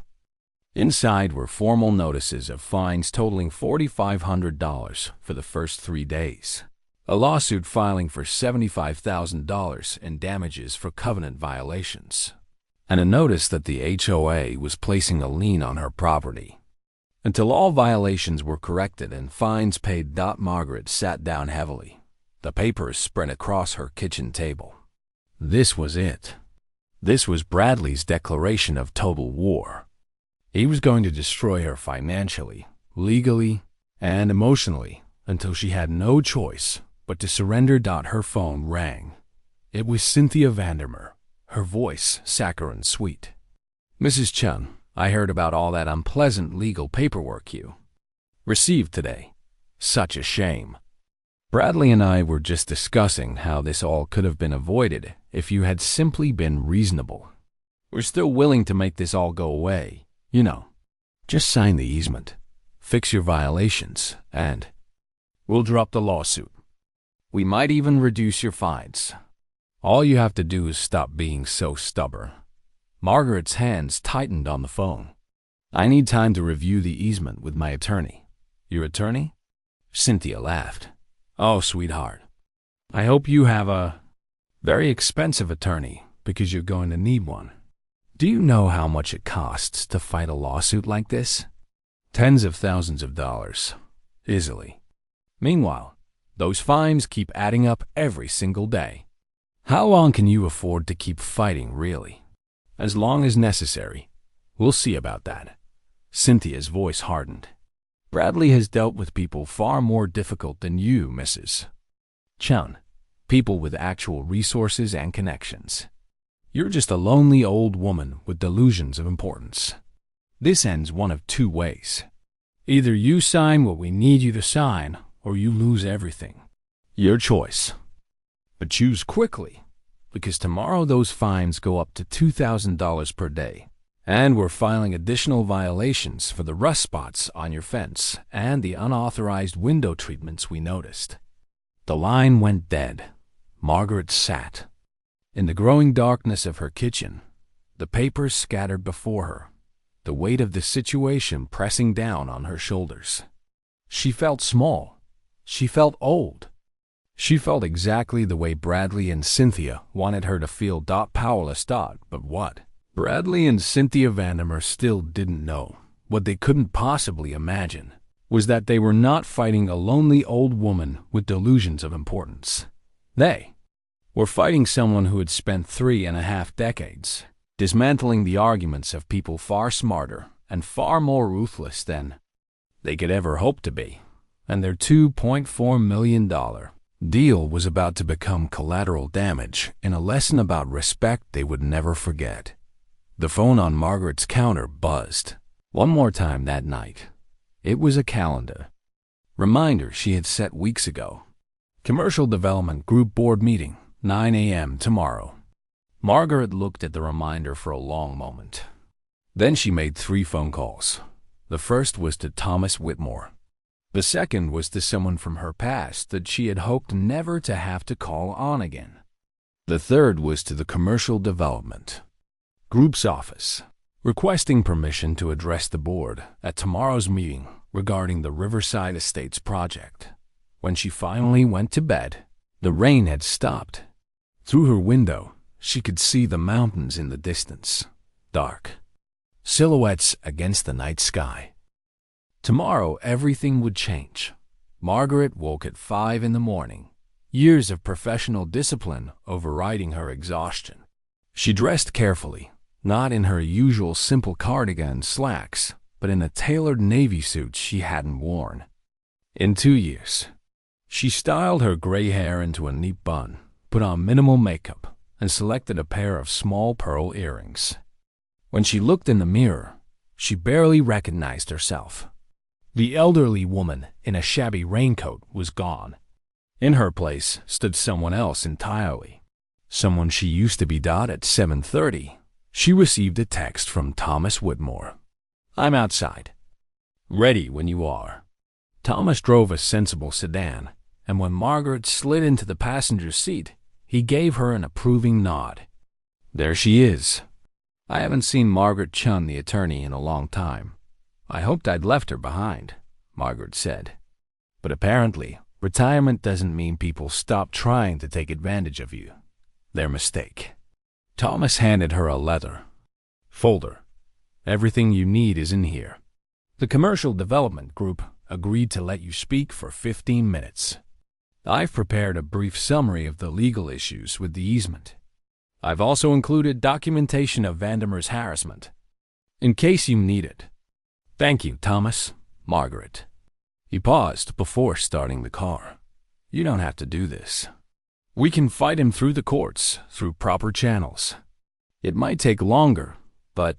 Inside were formal notices of fines totaling $4,500 for the first 3 days, a lawsuit filing for $75,000 in damages for covenant violations, and a notice that the HOA was placing a lien on her property. Until all violations were corrected and fines paid, Margaret sat down heavily, the papers spread across her kitchen table. This was it. This was Bradley's declaration of total war. He was going to destroy her financially, legally, and emotionally until she had no choice but to surrender. Her phone rang. It was Cynthia Vandermeer, her voice saccharine sweet. "Mrs. Chun, I heard about all that unpleasant legal paperwork you received today. Such a shame. Bradley and I were just discussing how this all could have been avoided if you had simply been reasonable. We're still willing to make this all go away, you know. Just sign the easement, fix your violations, and we'll drop the lawsuit. We might even reduce your fines. All you have to do is stop being so stubborn." Margaret's hands tightened on the phone. "I need time to review the easement with my attorney." "Your attorney?" Cynthia laughed. "Oh, sweetheart, I hope you have a very expensive attorney because you're going to need one. Do you know how much it costs to fight a lawsuit like this? Tens of thousands of dollars, easily. Meanwhile, those fines keep adding up every single day. How long can you afford to keep fighting, really?" "As long as necessary. We'll see about that." Cynthia's voice hardened. "Bradley has dealt with people far more difficult than you, Mrs. Chun. People with actual resources and connections. You're just a lonely old woman with delusions of importance. This ends one of 2 ways. Either you sign what we need you to sign, or you lose everything. Your choice. But choose quickly. because tomorrow those fines go up to $2,000 per day. And we're filing additional violations for the rust spots on your fence and the unauthorized window treatments we noticed. The line went dead. Margaret sat. In the growing darkness of her kitchen, the papers scattered before her, the weight of the situation pressing down on her shoulders. She felt small. She felt old. She felt exactly the way Bradley and Cynthia wanted her to feel. Powerless. But what? Bradley and Cynthia Vandermeer still didn't know. What they couldn't possibly imagine was that they were not fighting a lonely old woman with delusions of importance. They were fighting someone who had spent 3.5 decades dismantling the arguments of people far smarter and far more ruthless than they could ever hope to be. And their $2.4 million deal was about to become collateral damage in a lesson about respect they would never forget. The phone on Margaret's counter buzzed. One more time that night. It was a calendar reminder she had set weeks ago. Commercial Development Group Board Meeting, 9 a.m. tomorrow. Margaret looked at the reminder for a long moment. Then she made 3 phone calls. The first was to Thomas Whitmore. The second was to someone from her past that she had hoped never to have to call on again. The third was to the Commercial Development Group's office, requesting permission to address the board at tomorrow's meeting regarding the Riverside Estates project. When she finally went to bed, the rain had stopped. Through her window, she could see the mountains in the distance, dark silhouettes against the night sky. Tomorrow, everything would change. Margaret woke at 5 in the morning, years of professional discipline overriding her exhaustion. She dressed carefully, not in her usual simple cardigan and slacks, but in a tailored navy suit she hadn't worn in 2 years. She styled her gray hair into a neat bun, put on minimal makeup, and selected a pair of small pearl earrings. When she looked in the mirror, she barely recognized herself. The elderly woman in a shabby raincoat was gone. In her place stood someone else entirely. Someone she used to be. At 7:30, she received a text from Thomas Whitmore. "I'm outside. Ready when you are." Thomas drove a sensible sedan, and when Margaret slid into the passenger seat, he gave her an approving nod. "There she is. I haven't seen Margaret Chun, the attorney, in a long time. I hoped I'd left her behind," Margaret said. "But apparently, retirement doesn't mean people stop trying to take advantage of you. Their mistake." Thomas handed her a leather folder. "Everything you need is in here. The Commercial Development Group agreed to let you speak for 15 minutes. I've prepared a brief summary of the legal issues with the easement. I've also included documentation of Vandermeer's harassment, in case you need it." "Thank you, Thomas." Margaret. He paused before starting the car. "You don't have to do this. We can fight him through the courts, through proper channels. It might take longer, but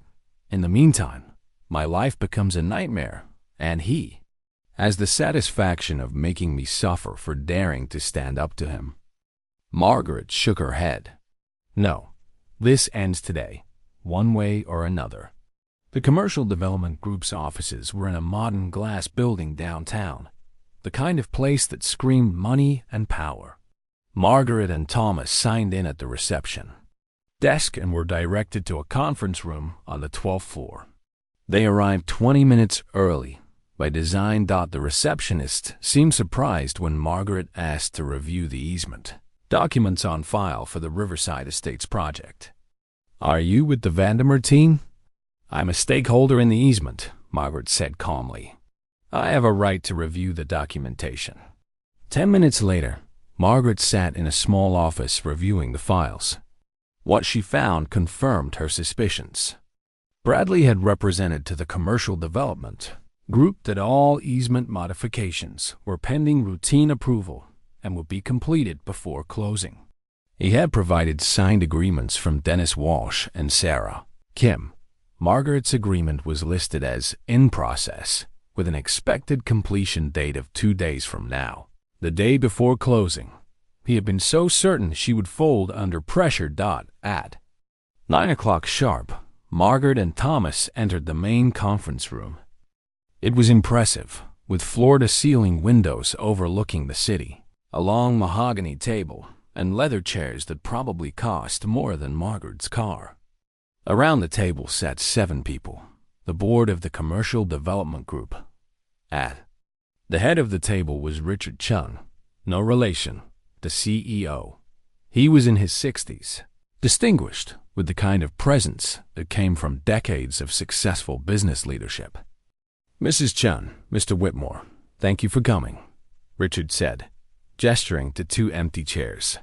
in the meantime, my life becomes a nightmare, and he has the satisfaction of making me suffer for daring to stand up to him." Margaret shook her head. "No, this ends today, one way or another." The Commercial Development Group's offices were in a modern glass building downtown, the kind of place that screamed money and power. Margaret and Thomas signed in at the reception desk and were directed to a conference room on the 12th floor. They arrived 20 minutes early by design. The receptionist seemed surprised when Margaret asked to review the easement documents on file for the Riverside Estates project. "Are you with the Vandermeer team?" "I'm a stakeholder in the easement," Margaret said calmly. "I have a right to review the documentation." 10 minutes later, Margaret sat in a small office reviewing the files. What she found confirmed her suspicions. Bradley had represented to the Commercial Development Group that all easement modifications were pending routine approval and would be completed before closing. He had provided signed agreements from Dennis Walsh and Sarah Kim. Margaret's agreement was listed as in process, with an expected completion date of 2 days from now, the day before closing. He had been so certain she would fold under pressure. At 9 o'clock sharp, Margaret and Thomas entered the main conference room. It was impressive, with floor-to-ceiling windows overlooking the city, a long mahogany table, and leather chairs that probably cost more than Margaret's car. Around the table sat 7 people, the board of the Commercial Development Group. At the head of the table was Richard Chun, no relation, the CEO. He was in his 60s, distinguished with the kind of presence that came from decades of successful business leadership. "Mrs. Chun, Mr. Whitmore, thank you for coming," Richard said, gesturing to 2 empty chairs.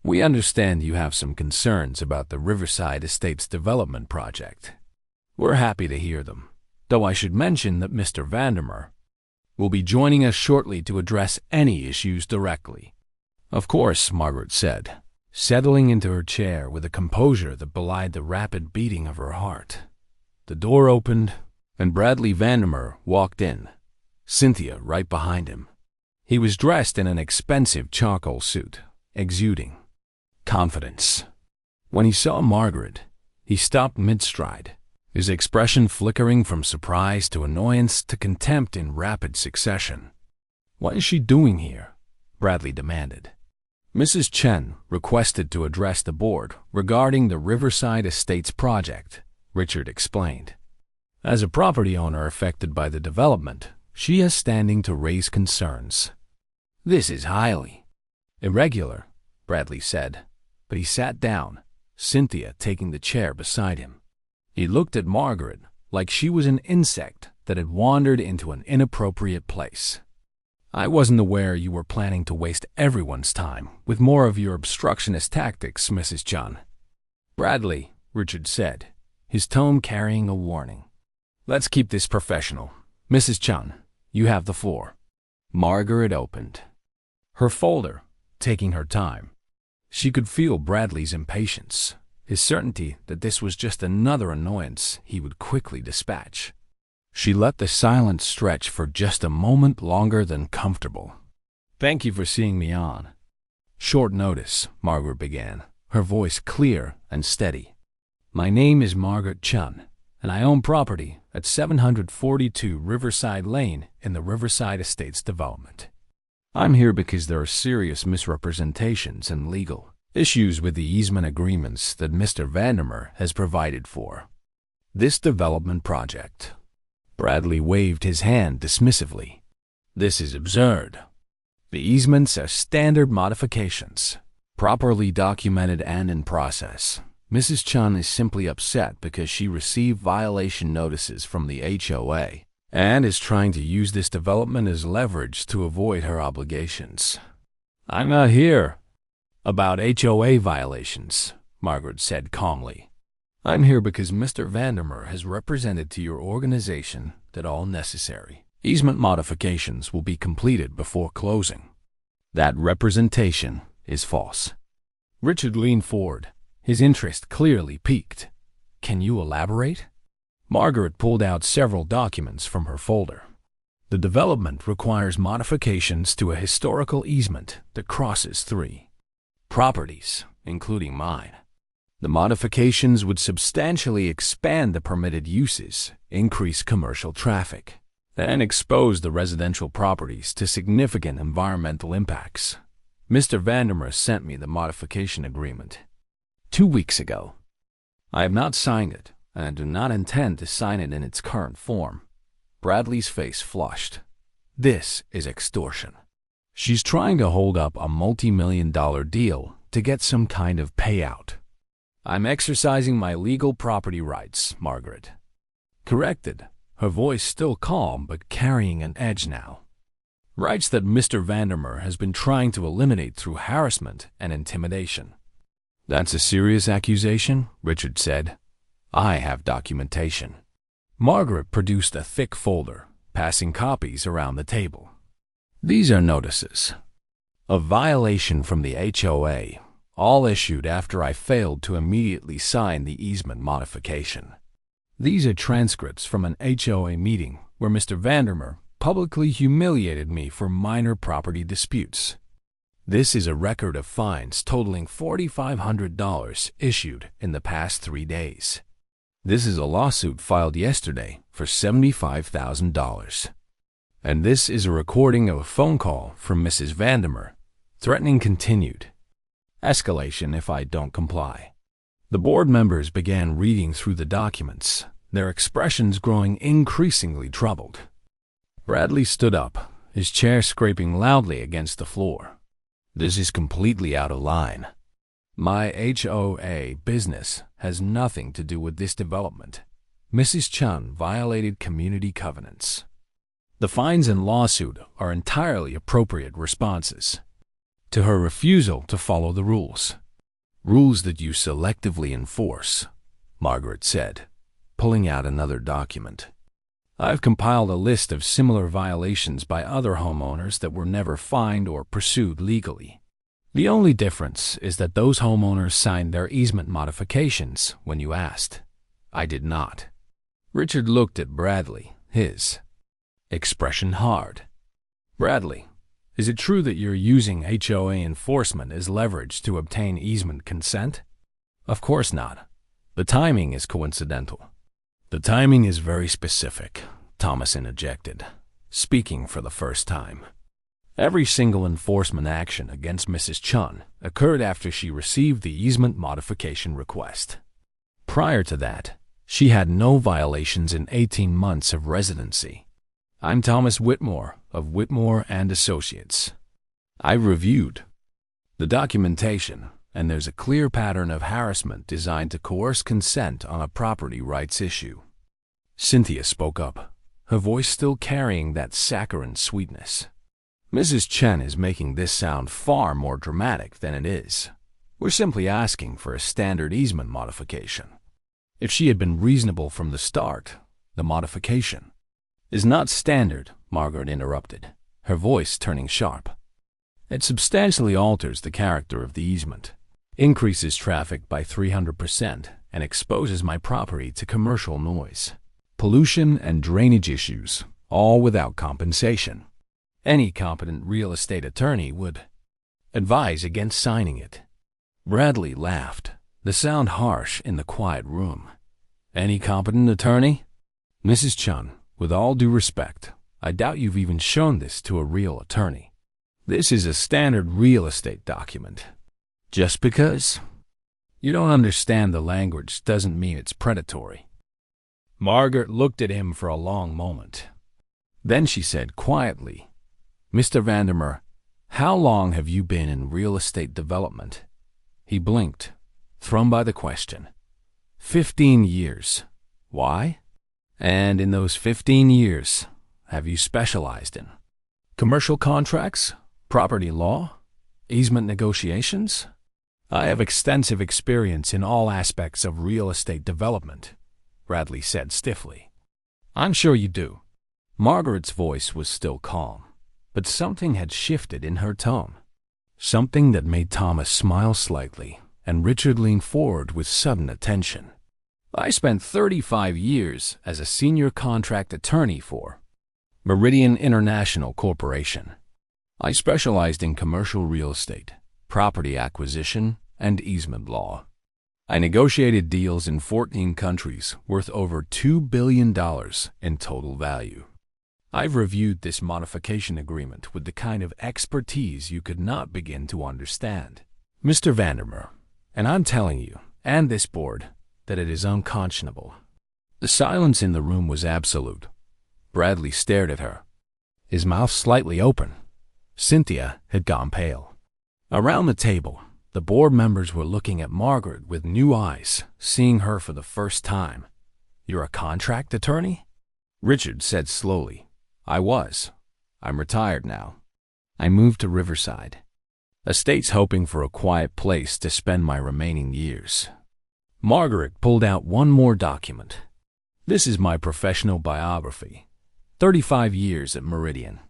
"We understand you have some concerns about the Riverside Estates development project. We're happy to hear them, though I should mention that Mr. Vandermeer will be joining us shortly to address any issues directly." "Of course," Margaret said, settling into her chair with a composure that belied the rapid beating of her heart. The door opened, and Bradley Vandermeer walked in, Cynthia right behind him. He was dressed in an expensive charcoal suit, exuding confidence. When he saw Margaret, he stopped mid-stride, his expression flickering from surprise to annoyance to contempt in rapid succession. "What is she doing here?" Bradley demanded. Mrs. Chen requested to address the board regarding the Riverside Estates project, Richard explained. As a property owner affected by the development, she has standing to raise concerns. "This is highly irregular," Bradley said, but he sat down, Cynthia taking the chair beside him. He looked at Margaret like she was an insect that had wandered into an inappropriate place. "I wasn't aware you were planning to waste everyone's time with more of your obstructionist tactics, Mrs. Chun." "Bradley," Richard said, his tone carrying a warning. "Let's keep this professional. Mrs. Chun, you have the floor." Margaret opened her folder, taking her time. She could feel Bradley's impatience, his certainty that this was just another annoyance he would quickly dispatch. She let the silence stretch for just a moment longer than comfortable. "Thank you for seeing me on short notice," Margaret began, her voice clear and steady. "My name is Margaret Chun, and I own property at 742 Riverside Lane in the Riverside Estates development. I'm here because there are serious misrepresentations and legal issues with the easement agreements that Mr. Vandermeer has provided for this development project." Bradley waved his hand dismissively. "This is absurd. The easements are standard modifications, properly documented and in process. Mrs. Chun is simply upset because she received violation notices from the HOA and is trying to use this development as leverage to avoid her obligations." "I'm not here about HOA violations," Margaret said calmly. "I'm here because Mr. Vandermeer has represented to your organization that all necessary easement modifications will be completed before closing. That representation is false." Richard leaned forward, his interest clearly piqued. "Can you elaborate?" Margaret pulled out several documents from her folder. "The development requires modifications to a historical easement that crosses 3 properties, including mine. The modifications would substantially expand the permitted uses, increase commercial traffic, and expose the residential properties to significant environmental impacts. Mr. Vandermeer sent me the modification agreement 2 weeks ago. I have not signed it, and I do not intend to sign it in its current form." Bradley's face flushed. "This is extortion. She's trying to hold up a multi-million-dollar deal to get some kind of payout." "I'm exercising my legal property rights," Margaret corrected, her voice still calm but carrying an edge now. "Rights that Mr. Vandermeer has been trying to eliminate through harassment and intimidation." "That's a serious accusation," Richard said. "I have documentation." Margaret produced a thick folder, passing copies around the table. "These are notices of violation from the HOA, all issued after I failed to immediately sign the easement modification. These are transcripts from an HOA meeting where Mr. Vandermeer publicly humiliated me for minor property disputes. This is a record of fines totaling $4,500 issued in the past 3 days. This is a lawsuit filed yesterday for $75,000. And this is a recording of a phone call from Mrs. Vandermeer, threatening continued escalation if I don't comply. The board members began reading through the documents, their expressions growing increasingly troubled. Bradley stood up, his chair scraping loudly against the floor. This is completely out of line. My HOA business has nothing to do with this development. Mrs. Chun violated community covenants. The fines and lawsuit are entirely appropriate responses to her refusal to follow the rules. Rules that you selectively enforce, Margaret said, pulling out another document. I've compiled a list of similar violations by other homeowners that were never fined or pursued legally. The only difference is that those homeowners signed their easement modifications when you asked. I did not. Richard looked at Bradley, his expression hard. Bradley, is it true that you're using HOA enforcement as leverage to obtain easement consent? Of course not. The timing is coincidental. The timing is very specific, Thomas interjected, speaking for the first time. Every single enforcement action against Mrs. Chun occurred after she received the easement modification request. Prior to that, she had no violations in 18 months of residency. I'm Thomas Whitmore of Whitmore and Associates. I reviewed the documentation, and there's a clear pattern of harassment designed to coerce consent on a property rights issue. Cynthia spoke up, her voice still carrying that saccharine sweetness. Mrs. Chen is making this sound far more dramatic than it is. We're simply asking for a standard easement modification. If she had been reasonable from the start, the modification is not standard, Margaret interrupted, her voice turning sharp. It substantially alters the character of the easement, increases traffic by 300%, and exposes my property to commercial noise, pollution, and drainage issues, all without compensation. Any competent real estate attorney would advise against signing it. Bradley laughed, the sound harsh in the quiet room. Any competent attorney? Mrs. Chun, with all due respect, I doubt you've even shown this to a real attorney. This is a standard real estate document. Just because you don't understand the language doesn't mean it's predatory. Margaret looked at him for a long moment. Then she said quietly, Mr. Vandermeer, how long have you been in real estate development? He blinked, thrown by the question. 15 years. Why? And in those 15 years, have you specialized in commercial contracts, property law, easement negotiations? I have extensive experience in all aspects of real estate development, Bradley said stiffly. I'm sure you do. Margaret's voice was still calm, but something had shifted in her tone. Something that made Thomas smile slightly, and Richard leaned forward with sudden attention. I spent 35 years as a senior contract attorney for Meridian International Corporation. I specialized in commercial real estate, property acquisition, and easement law. I negotiated deals in 14 countries worth over $2 billion in total value. I've reviewed this modification agreement with the kind of expertise you could not begin to understand, Mr. Vandermeer, and I'm telling you, and this board, that it is unconscionable. The silence in the room was absolute. Bradley stared at her, his mouth slightly open. Cynthia had gone pale. Around the table, the board members were looking at Margaret with new eyes, seeing her for the first time. You're a contract attorney? Richard said slowly. I was. I'm retired now. I moved to Riverside. Estate's hoping for a quiet place to spend my remaining years. Margaret pulled out one more document. This is my professional biography. 35 years at Meridian.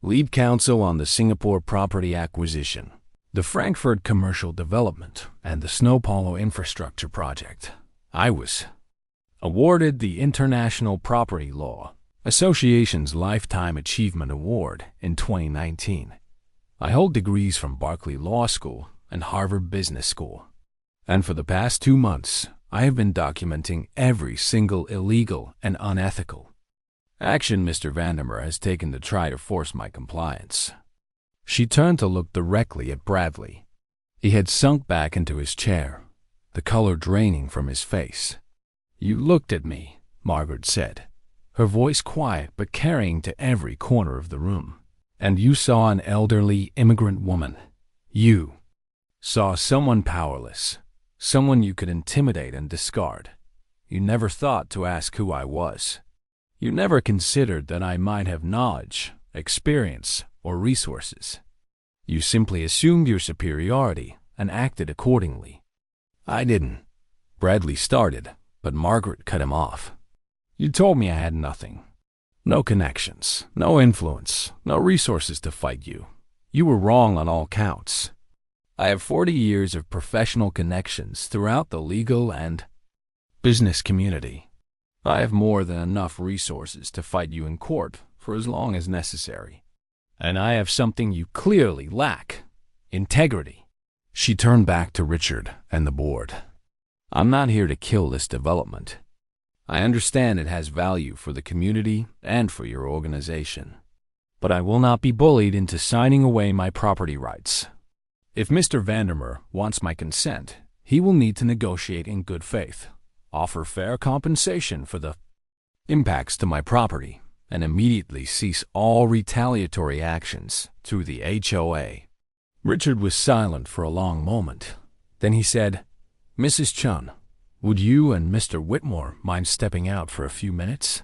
Lead counsel on the Singapore property acquisition, the Frankfurt commercial development, and the Snow Polo infrastructure project. I was awarded the International Property Law Association's Lifetime Achievement Award in 2019. I hold degrees from Berkeley Law School and Harvard Business School. And for the past 2 months, I have been documenting every single illegal and unethical action Mr. Vandermeer has taken to try to force my compliance." She turned to look directly at Bradley. He had sunk back into his chair, the color draining from his face. "You looked at me," Margaret said, her voice quiet but carrying to every corner of the room. "And you saw an elderly immigrant woman. You saw someone powerless, someone you could intimidate and discard. You never thought to ask who I was. You never considered that I might have knowledge, experience, or resources. You simply assumed your superiority and acted accordingly." "I didn't," Bradley started, but Margaret cut him off. "You told me I had nothing. No connections, no influence, no resources to fight you. You were wrong on all counts. I have 40 years of professional connections throughout the legal and business community. I have more than enough resources to fight you in court for as long as necessary. And I have something you clearly lack: integrity." She turned back to Richard and the board. "I'm not here to kill this development. I understand it has value for the community and for your organization. But I will not be bullied into signing away my property rights. If Mr. Vandermeer wants my consent, he will need to negotiate in good faith, offer fair compensation for the impacts to my property, and immediately cease all retaliatory actions through the HOA." Richard was silent for a long moment. Then he said, "Mrs. Chun, would you and Mr. Whitmore mind stepping out for a few minutes?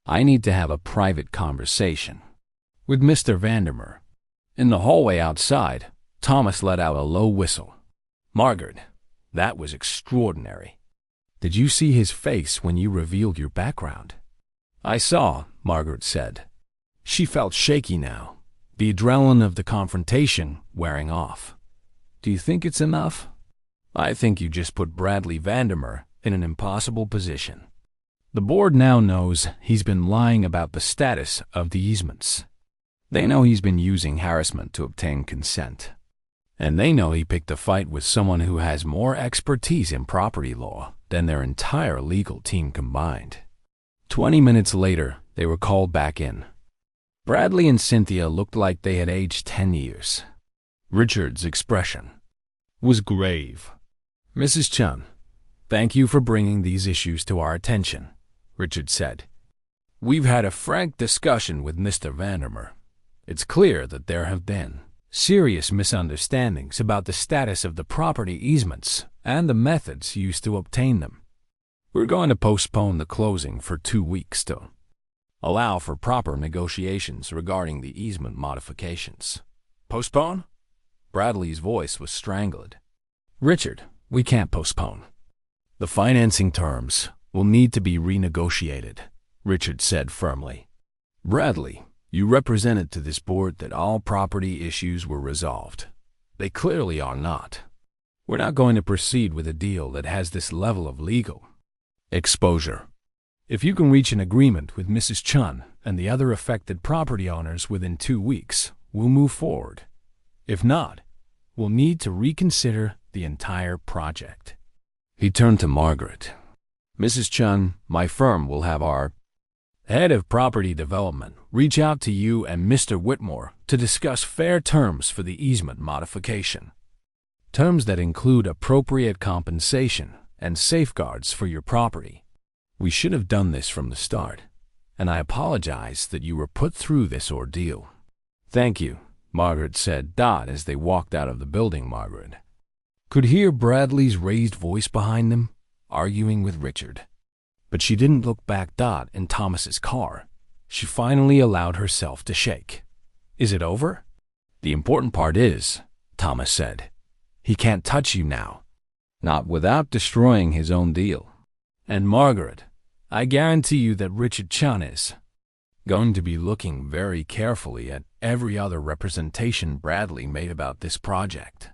I need to have a private conversation with Mr. Vandermeer." In the hallway outside, Thomas let out a low whistle. "Margaret, that was extraordinary. Did you see his face when you revealed your background?" "I saw," Margaret said. She felt shaky now, the adrenaline of the confrontation wearing off. "Do you think it's enough?" "I think you just put Bradley Vandermeer in an impossible position. The board now knows he's been lying about the status of the easements. They know he's been using harassment to obtain consent. And they know he picked a fight with someone who has more expertise in property law than their entire legal team combined." 20 minutes later, they were called back in. Bradley and Cynthia looked like they had aged 10 years. Richard's expression was grave. "Mrs. Chun, thank you for bringing these issues to our attention," Richard said. "We've had a frank discussion with Mr. Vandermeer. It's clear that there have been serious misunderstandings about the status of the property easements and the methods used to obtain them. We're going to postpone the closing for 2 weeks to allow for proper negotiations regarding the easement modifications." "Postpone?" Bradley's voice was strangled. "Richard, we can't postpone. The financing terms will need to be renegotiated," Richard said firmly. "Bradley, you represented to this board that all property issues were resolved. They clearly are not. We're not going to proceed with a deal that has this level of legal exposure. If you can reach an agreement with Mrs. Chun and the other affected property owners within 2 weeks, we'll move forward. If not, we'll need to reconsider the entire project." He turned to Margaret. "Mrs. Chun, my firm will have our head of property development reach out to you and Mr. Whitmore to discuss fair terms for the easement modification. Terms that include appropriate compensation and safeguards for your property. We should have done this from the start, and I apologize that you were put through this ordeal." "Thank you," Margaret said, as they walked out of the building. Margaret could hear Bradley's raised voice behind them, arguing with Richard. But she didn't look back. In Thomas's car, she finally allowed herself to shake. "Is it over?" "The important part is," Thomas said, "he can't touch you now. Not without destroying his own deal. And Margaret, I guarantee you that Richard Chun is going to be looking very carefully at every other representation Bradley made about this project.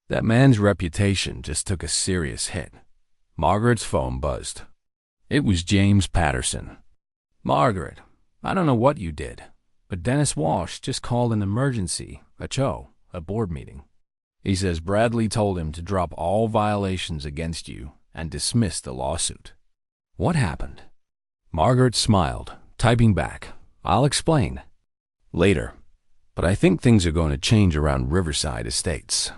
That man's reputation just took a serious hit." Margaret's phone buzzed. It was James Patterson. "Margaret, I don't know what you did, but Dennis Walsh just called an emergency a board meeting. He says Bradley told him to drop all violations against you and dismiss the lawsuit. What happened? Margaret smiled, typing back, I'll explain later, but I think things are going to change around Riverside Estates.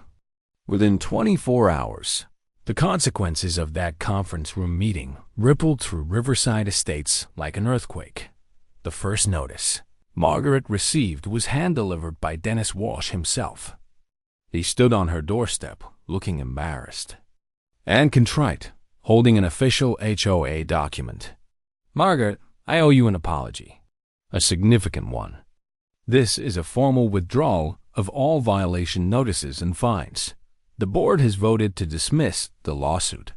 Within 24 hours, the consequences of that conference room meeting rippled through Riverside Estates like an earthquake. The first notice Margaret received was hand-delivered by Dennis Walsh himself. He stood on her doorstep, looking embarrassed and contrite, holding an official HOA document. Margaret, I owe you an apology, a significant one. This is a formal withdrawal of all violation notices and fines. The board has voted to dismiss the lawsuit,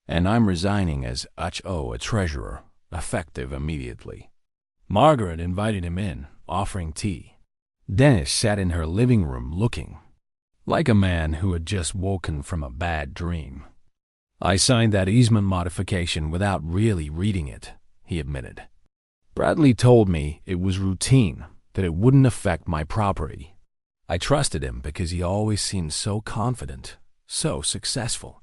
and I'm resigning as HOA treasurer, effective immediately. Margaret invited him in, offering tea. Dennis sat in her living room looking like a man who had just woken from a bad dream. I signed that easement modification without really reading it, he admitted. Bradley told me it was routine, that it wouldn't affect my property. I trusted him because he always seemed so confident, so successful.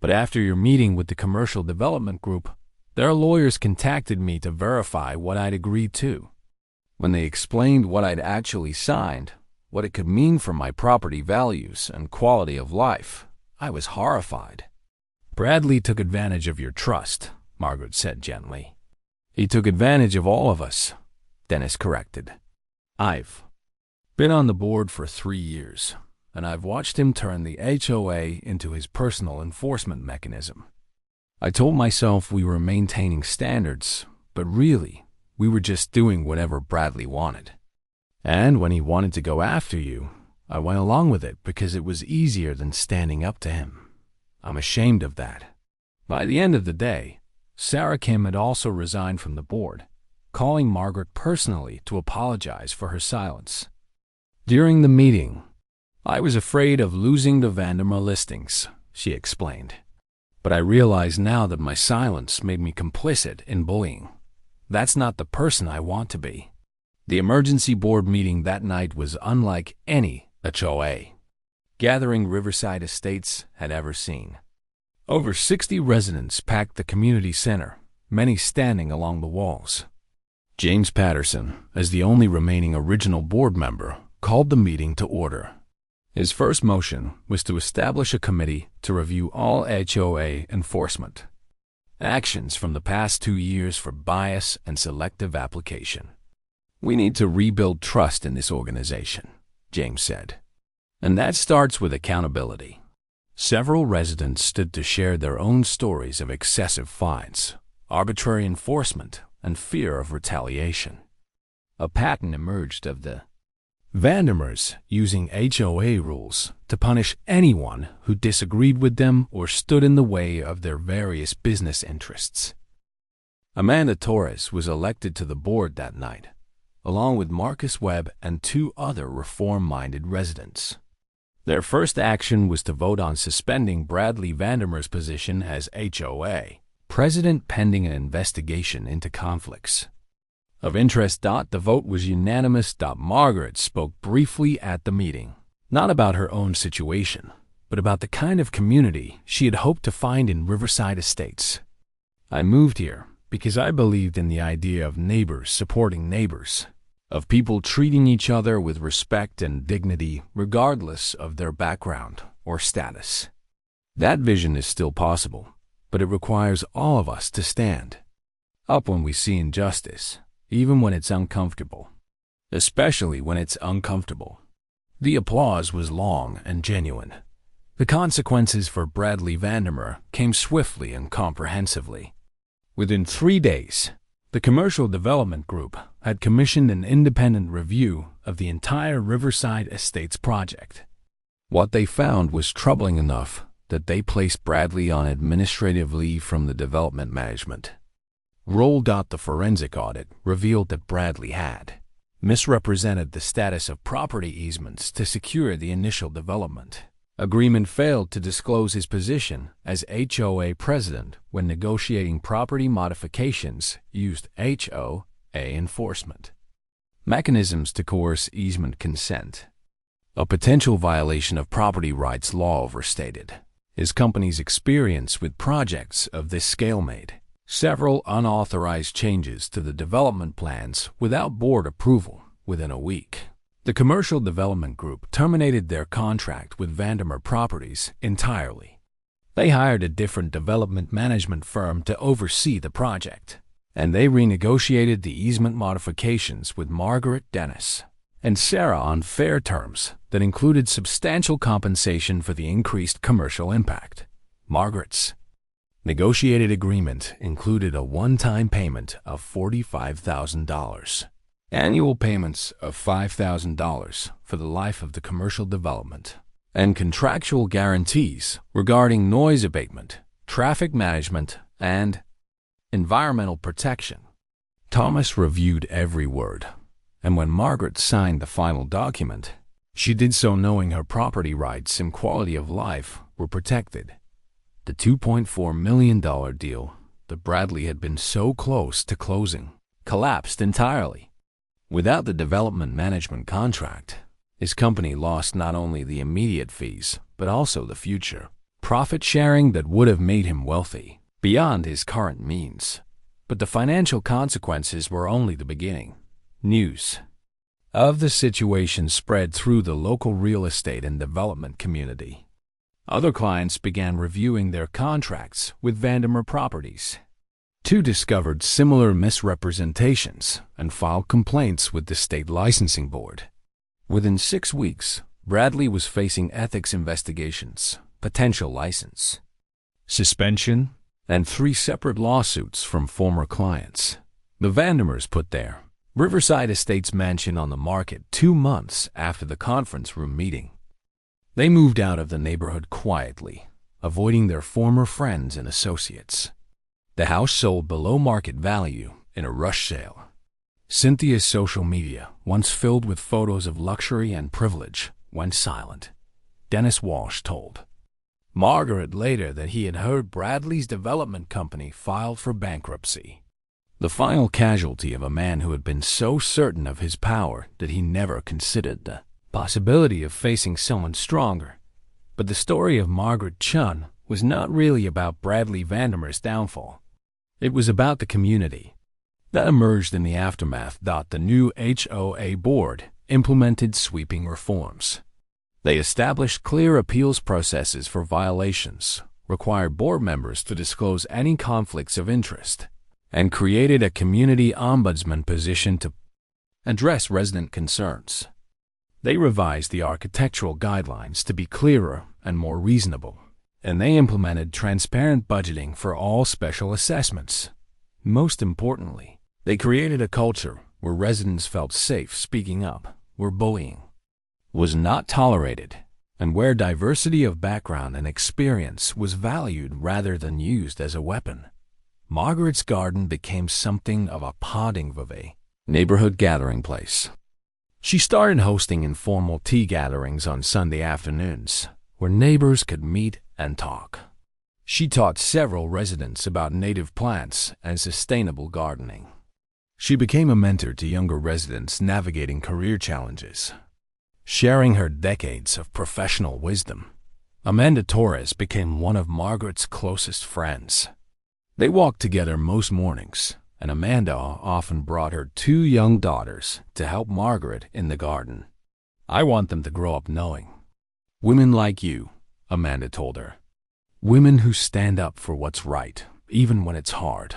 But after your meeting with the commercial development group, their lawyers contacted me to verify what I'd agreed to. When they explained what I'd actually signed, what it could mean for my property values and quality of life, I was horrified. Bradley took advantage of your trust, Margaret said gently. He took advantage of all of us, Dennis corrected. I've been on the board for 3 years, and I've watched him turn the HOA into his personal enforcement mechanism. I told myself we were maintaining standards, but really, we were just doing whatever Bradley wanted. And when he wanted to go after you, I went along with it because it was easier than standing up to him. I'm ashamed of that. By the end of the day, Sarah Kim had also resigned from the board, calling Margaret personally to apologize for her silence. During the meeting, I was afraid of losing the Vandermeer listings, she explained. But I realize now that my silence made me complicit in bullying. That's not the person I want to be. The emergency board meeting that night was unlike any HOA gathering Riverside Estates had ever seen. Over 60 residents packed the community center, many standing along the walls. James Patterson, as the only remaining original board member, called the meeting to order. His first motion was to establish a committee to review all HOA enforcement actions from the past 2 years for bias and selective application. We need to rebuild trust in this organization, James said. And that starts with accountability. Several residents stood to share their own stories of excessive fines, arbitrary enforcement, and fear of retaliation. A pattern emerged of the Vandermeers using HOA rules to punish anyone who disagreed with them or stood in the way of their various business interests. Amanda Torres was elected to the board that night, along with Marcus Webb and 2 other reform-minded residents. Their first action was to vote on suspending Bradley Vandermeer's position as HOA president pending an investigation into conflicts. Of interest, the vote was unanimous. Margaret spoke briefly at the meeting, not about her own situation, but about the kind of community she had hoped to find in Riverside Estates. I moved here because I believed in the idea of neighbors supporting neighbors, of people treating each other with respect and dignity regardless of their background or status. That vision is still possible, but it requires all of us to stand up when we see injustice, even when it's uncomfortable, especially when it's uncomfortable. The applause was long and genuine. The consequences for Bradley Vandermeer came swiftly and comprehensively. Within 3 days, the Commercial Development Group had commissioned an independent review of the entire Riverside Estates project. What they found was troubling enough that they placed Bradley on administrative leave from the development management. The forensic audit revealed that Bradley had misrepresented the status of property easements to secure the initial development. Agreement failed to disclose his position as HOA president when negotiating property modifications used HOA enforcement mechanisms to coerce easement consent. a potential violation of property rights law overstated. His company's experience with projects of this scale made several unauthorized changes to the development plans without board approval within a week. The commercial development group terminated their contract with Vandermeer Properties entirely. They hired a different development management firm to oversee the project, and they renegotiated the easement modifications with Margaret, Dennis, and Sarah on fair terms that included substantial compensation for the increased commercial impact. Margaret's negotiated agreement included a one-time payment of $45,000, annual payments of $5,000 for the life of the commercial development, and contractual guarantees regarding noise abatement, traffic management, and environmental protection. Thomas reviewed every word, and when Margaret signed the final document, she did so knowing her property rights and quality of life were protected. The $2.4 million deal that Bradley had been so close to closing collapsed entirely. Without the development management contract, his company lost not only the immediate fees, but also the future profit sharing that would have made him wealthy beyond his current means. But the financial consequences were only the beginning. News of the situation spread through the local real estate and development community. Other clients began reviewing their contracts with Vandermeer Properties. Two discovered similar misrepresentations and filed complaints with the state licensing board. Within 6 weeks, Bradley was facing ethics investigations, potential license suspension, and 3 separate lawsuits from former clients. The Vandermeers put their Riverside Estates mansion on the market 2 months after the conference room meeting. They moved out of the neighborhood quietly, avoiding their former friends and associates. The house sold below market value in a rush sale. Cynthia's social media, once filled with photos of luxury and privilege, went silent. Dennis Walsh told Margaret later that he had heard Bradley's development company filed for bankruptcy. The final casualty of a man who had been so certain of his power that he never considered the possibility of facing someone stronger. But the story of Margaret Chun was not really about Bradley Vandermeer's downfall. It was about the community that emerged in the aftermath. The new HOA board implemented sweeping reforms. They established clear appeals processes for violations, required board members to disclose any conflicts of interest, and created a community ombudsman position to address resident concerns. They revised the architectural guidelines to be clearer and more reasonable, and they implemented transparent budgeting for all special assessments. Most importantly, they created a culture where residents felt safe speaking up, where bullying was not tolerated, and where diversity of background and experience was valued rather than used as a weapon. Margaret's garden became something of a potting veve, neighborhood gathering place. She started hosting informal tea gatherings on Sunday afternoons, where neighbors could meet and talk. She taught several residents about native plants and sustainable gardening. She became a mentor to younger residents navigating career challenges. Sharing her decades of professional wisdom, Amanda Torres became one of Margaret's closest friends. They walked together most mornings, and Amanda often brought her 2 young daughters to help Margaret in the garden. "I want them to grow up knowing women like you," Amanda told her. "Women who stand up for what's right, even when it's hard."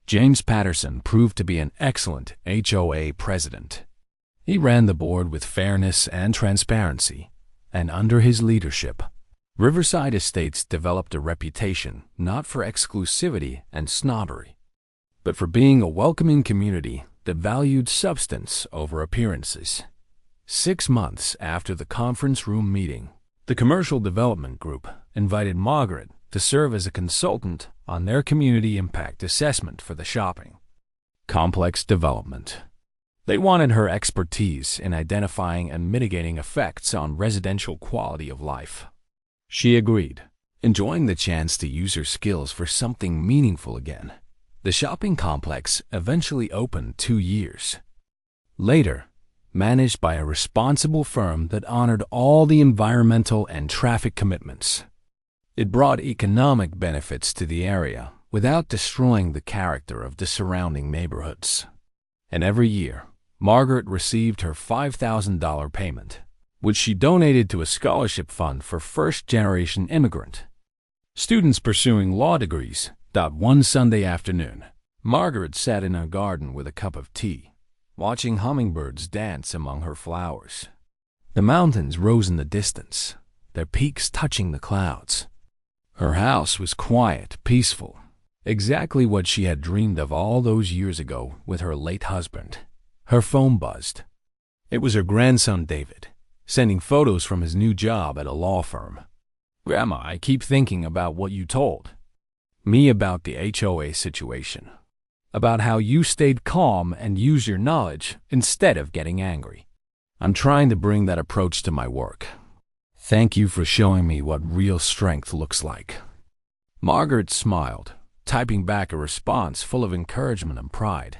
James Patterson proved to be an excellent HOA president. He ran the board with fairness and transparency, and under his leadership, Riverside Estates developed a reputation not for exclusivity and snobbery, but for being a welcoming community that valued substance over appearances. 6 months after the conference room meeting, the commercial development group invited Margaret to serve as a consultant on their community impact assessment for the shopping complex development. They wanted her expertise in identifying and mitigating effects on residential quality of life. She agreed, enjoying the chance to use her skills for something meaningful again. The shopping complex eventually opened 2 years later. managed by a responsible firm that honored all the environmental and traffic commitments. It brought economic benefits to the area without destroying the character of the surrounding neighborhoods. And every year, Margaret received her $5,000 payment, which she donated to a scholarship fund for first-generation immigrant students pursuing law degrees. One Sunday afternoon, Margaret sat in her garden with a cup of tea, watching hummingbirds dance among her flowers. The mountains rose in the distance, their peaks touching the clouds. Her house was quiet, peaceful, exactly what she had dreamed of all those years ago with her late husband. Her phone buzzed. It was her grandson David, sending photos from his new job at a law firm. "Grandma, I keep thinking about what you told me about the HOA situation, about how you stayed calm and used your knowledge instead of getting angry. I'm trying to bring that approach to my work. Thank you for showing me what real strength looks like." Margaret smiled, typing back a response full of encouragement and pride.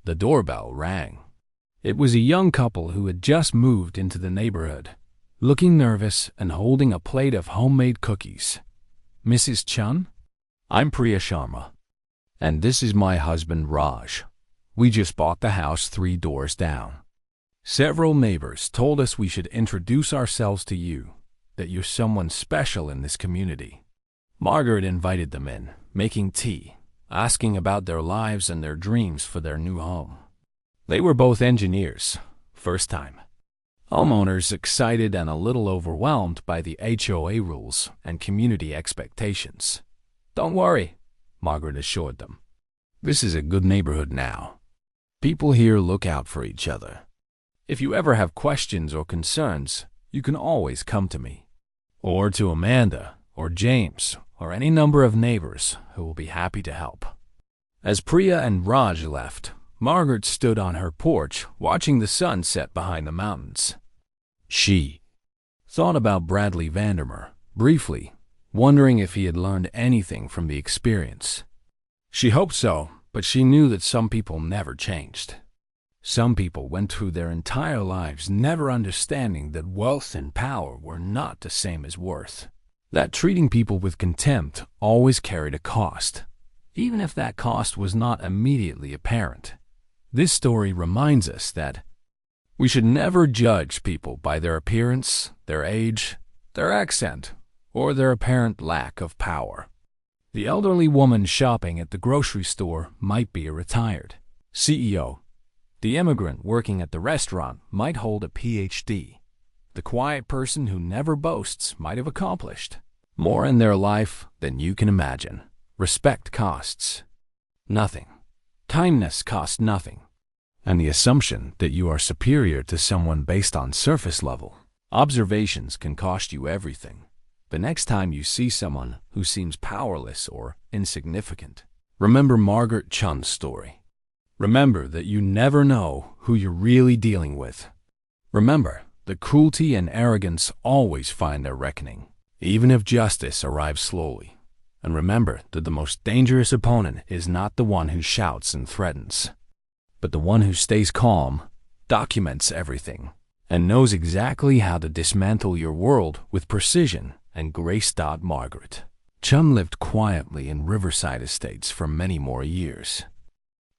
The doorbell rang. It was a young couple who had just moved into the neighborhood, looking nervous and holding a plate of homemade cookies. "Mrs. Chun? I'm Priya Sharma, and this is my husband Raj. We just bought the house 3 doors down. Several neighbors told us we should introduce ourselves to you, that you're someone special in this community." Margaret invited them in, making tea, asking about their lives and their dreams for their new home. They were both engineers, first time homeowners, excited and a little overwhelmed by the HOA rules and community expectations. "Don't worry," Margaret assured them. "This is a good neighborhood now. People here look out for each other. If you ever have questions or concerns, you can always come to me, or to Amanda, or James, or any number of neighbors who will be happy to help." As Priya and Raj left, Margaret stood on her porch watching the sun set behind the mountains. She thought about Bradley Vandermeer briefly, wondering if he had learned anything from the experience. She hoped so, but she knew that some people never changed. Some people went through their entire lives never understanding that wealth and power were not the same as worth, that treating people with contempt always carried a cost, even if that cost was not immediately apparent. This story reminds us that we should never judge people by their appearance, their age, their accent, or their apparent lack of power. The elderly woman shopping at the grocery store might be a retired CEO. The immigrant working at the restaurant might hold a PhD. The quiet person who never boasts might have accomplished more in their life than you can imagine. Respect costs nothing. Kindness costs nothing. And the assumption that you are superior to someone based on surface level observations can cost you everything. The next time you see someone who seems powerless or insignificant, remember Margaret Chun's story. Remember that you never know who you're really dealing with. Remember that cruelty and arrogance always find their reckoning, even if justice arrives slowly. And remember that the most dangerous opponent is not the one who shouts and threatens, but the one who stays calm, documents everything, and knows exactly how to dismantle your world with precision and grace. Margaret Chun lived quietly in Riverside Estates for many more years.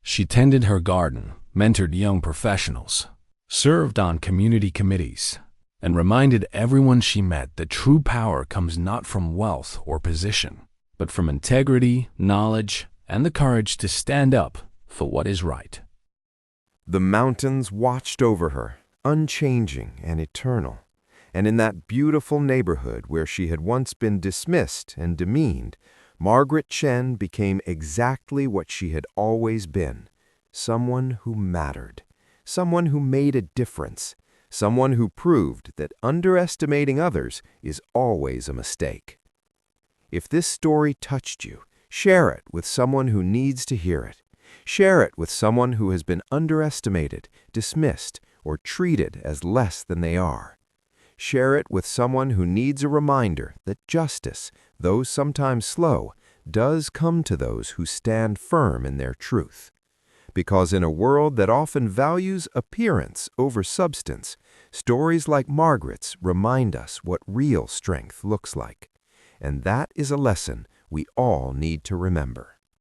She tended her garden, mentored young professionals, served on community committees, and reminded everyone she met that true power comes not from wealth or position, but from integrity, knowledge, and the courage to stand up for what is right. The mountains watched over her, unchanging and eternal, and in that beautiful neighborhood where she had once been dismissed and demeaned, Margaret Chen became exactly what she had always been, someone who mattered, someone who made a difference, someone who proved that underestimating others is always a mistake. If this story touched you, share it with someone who needs to hear it. Share it with someone who has been underestimated, dismissed, or treated as less than they are. Share it with someone who needs a reminder that justice, though sometimes slow, does come to those who stand firm in their truth. because in a world that often values appearance over substance, stories like Margaret's remind us what real strength looks like. And that is a lesson we all need to remember.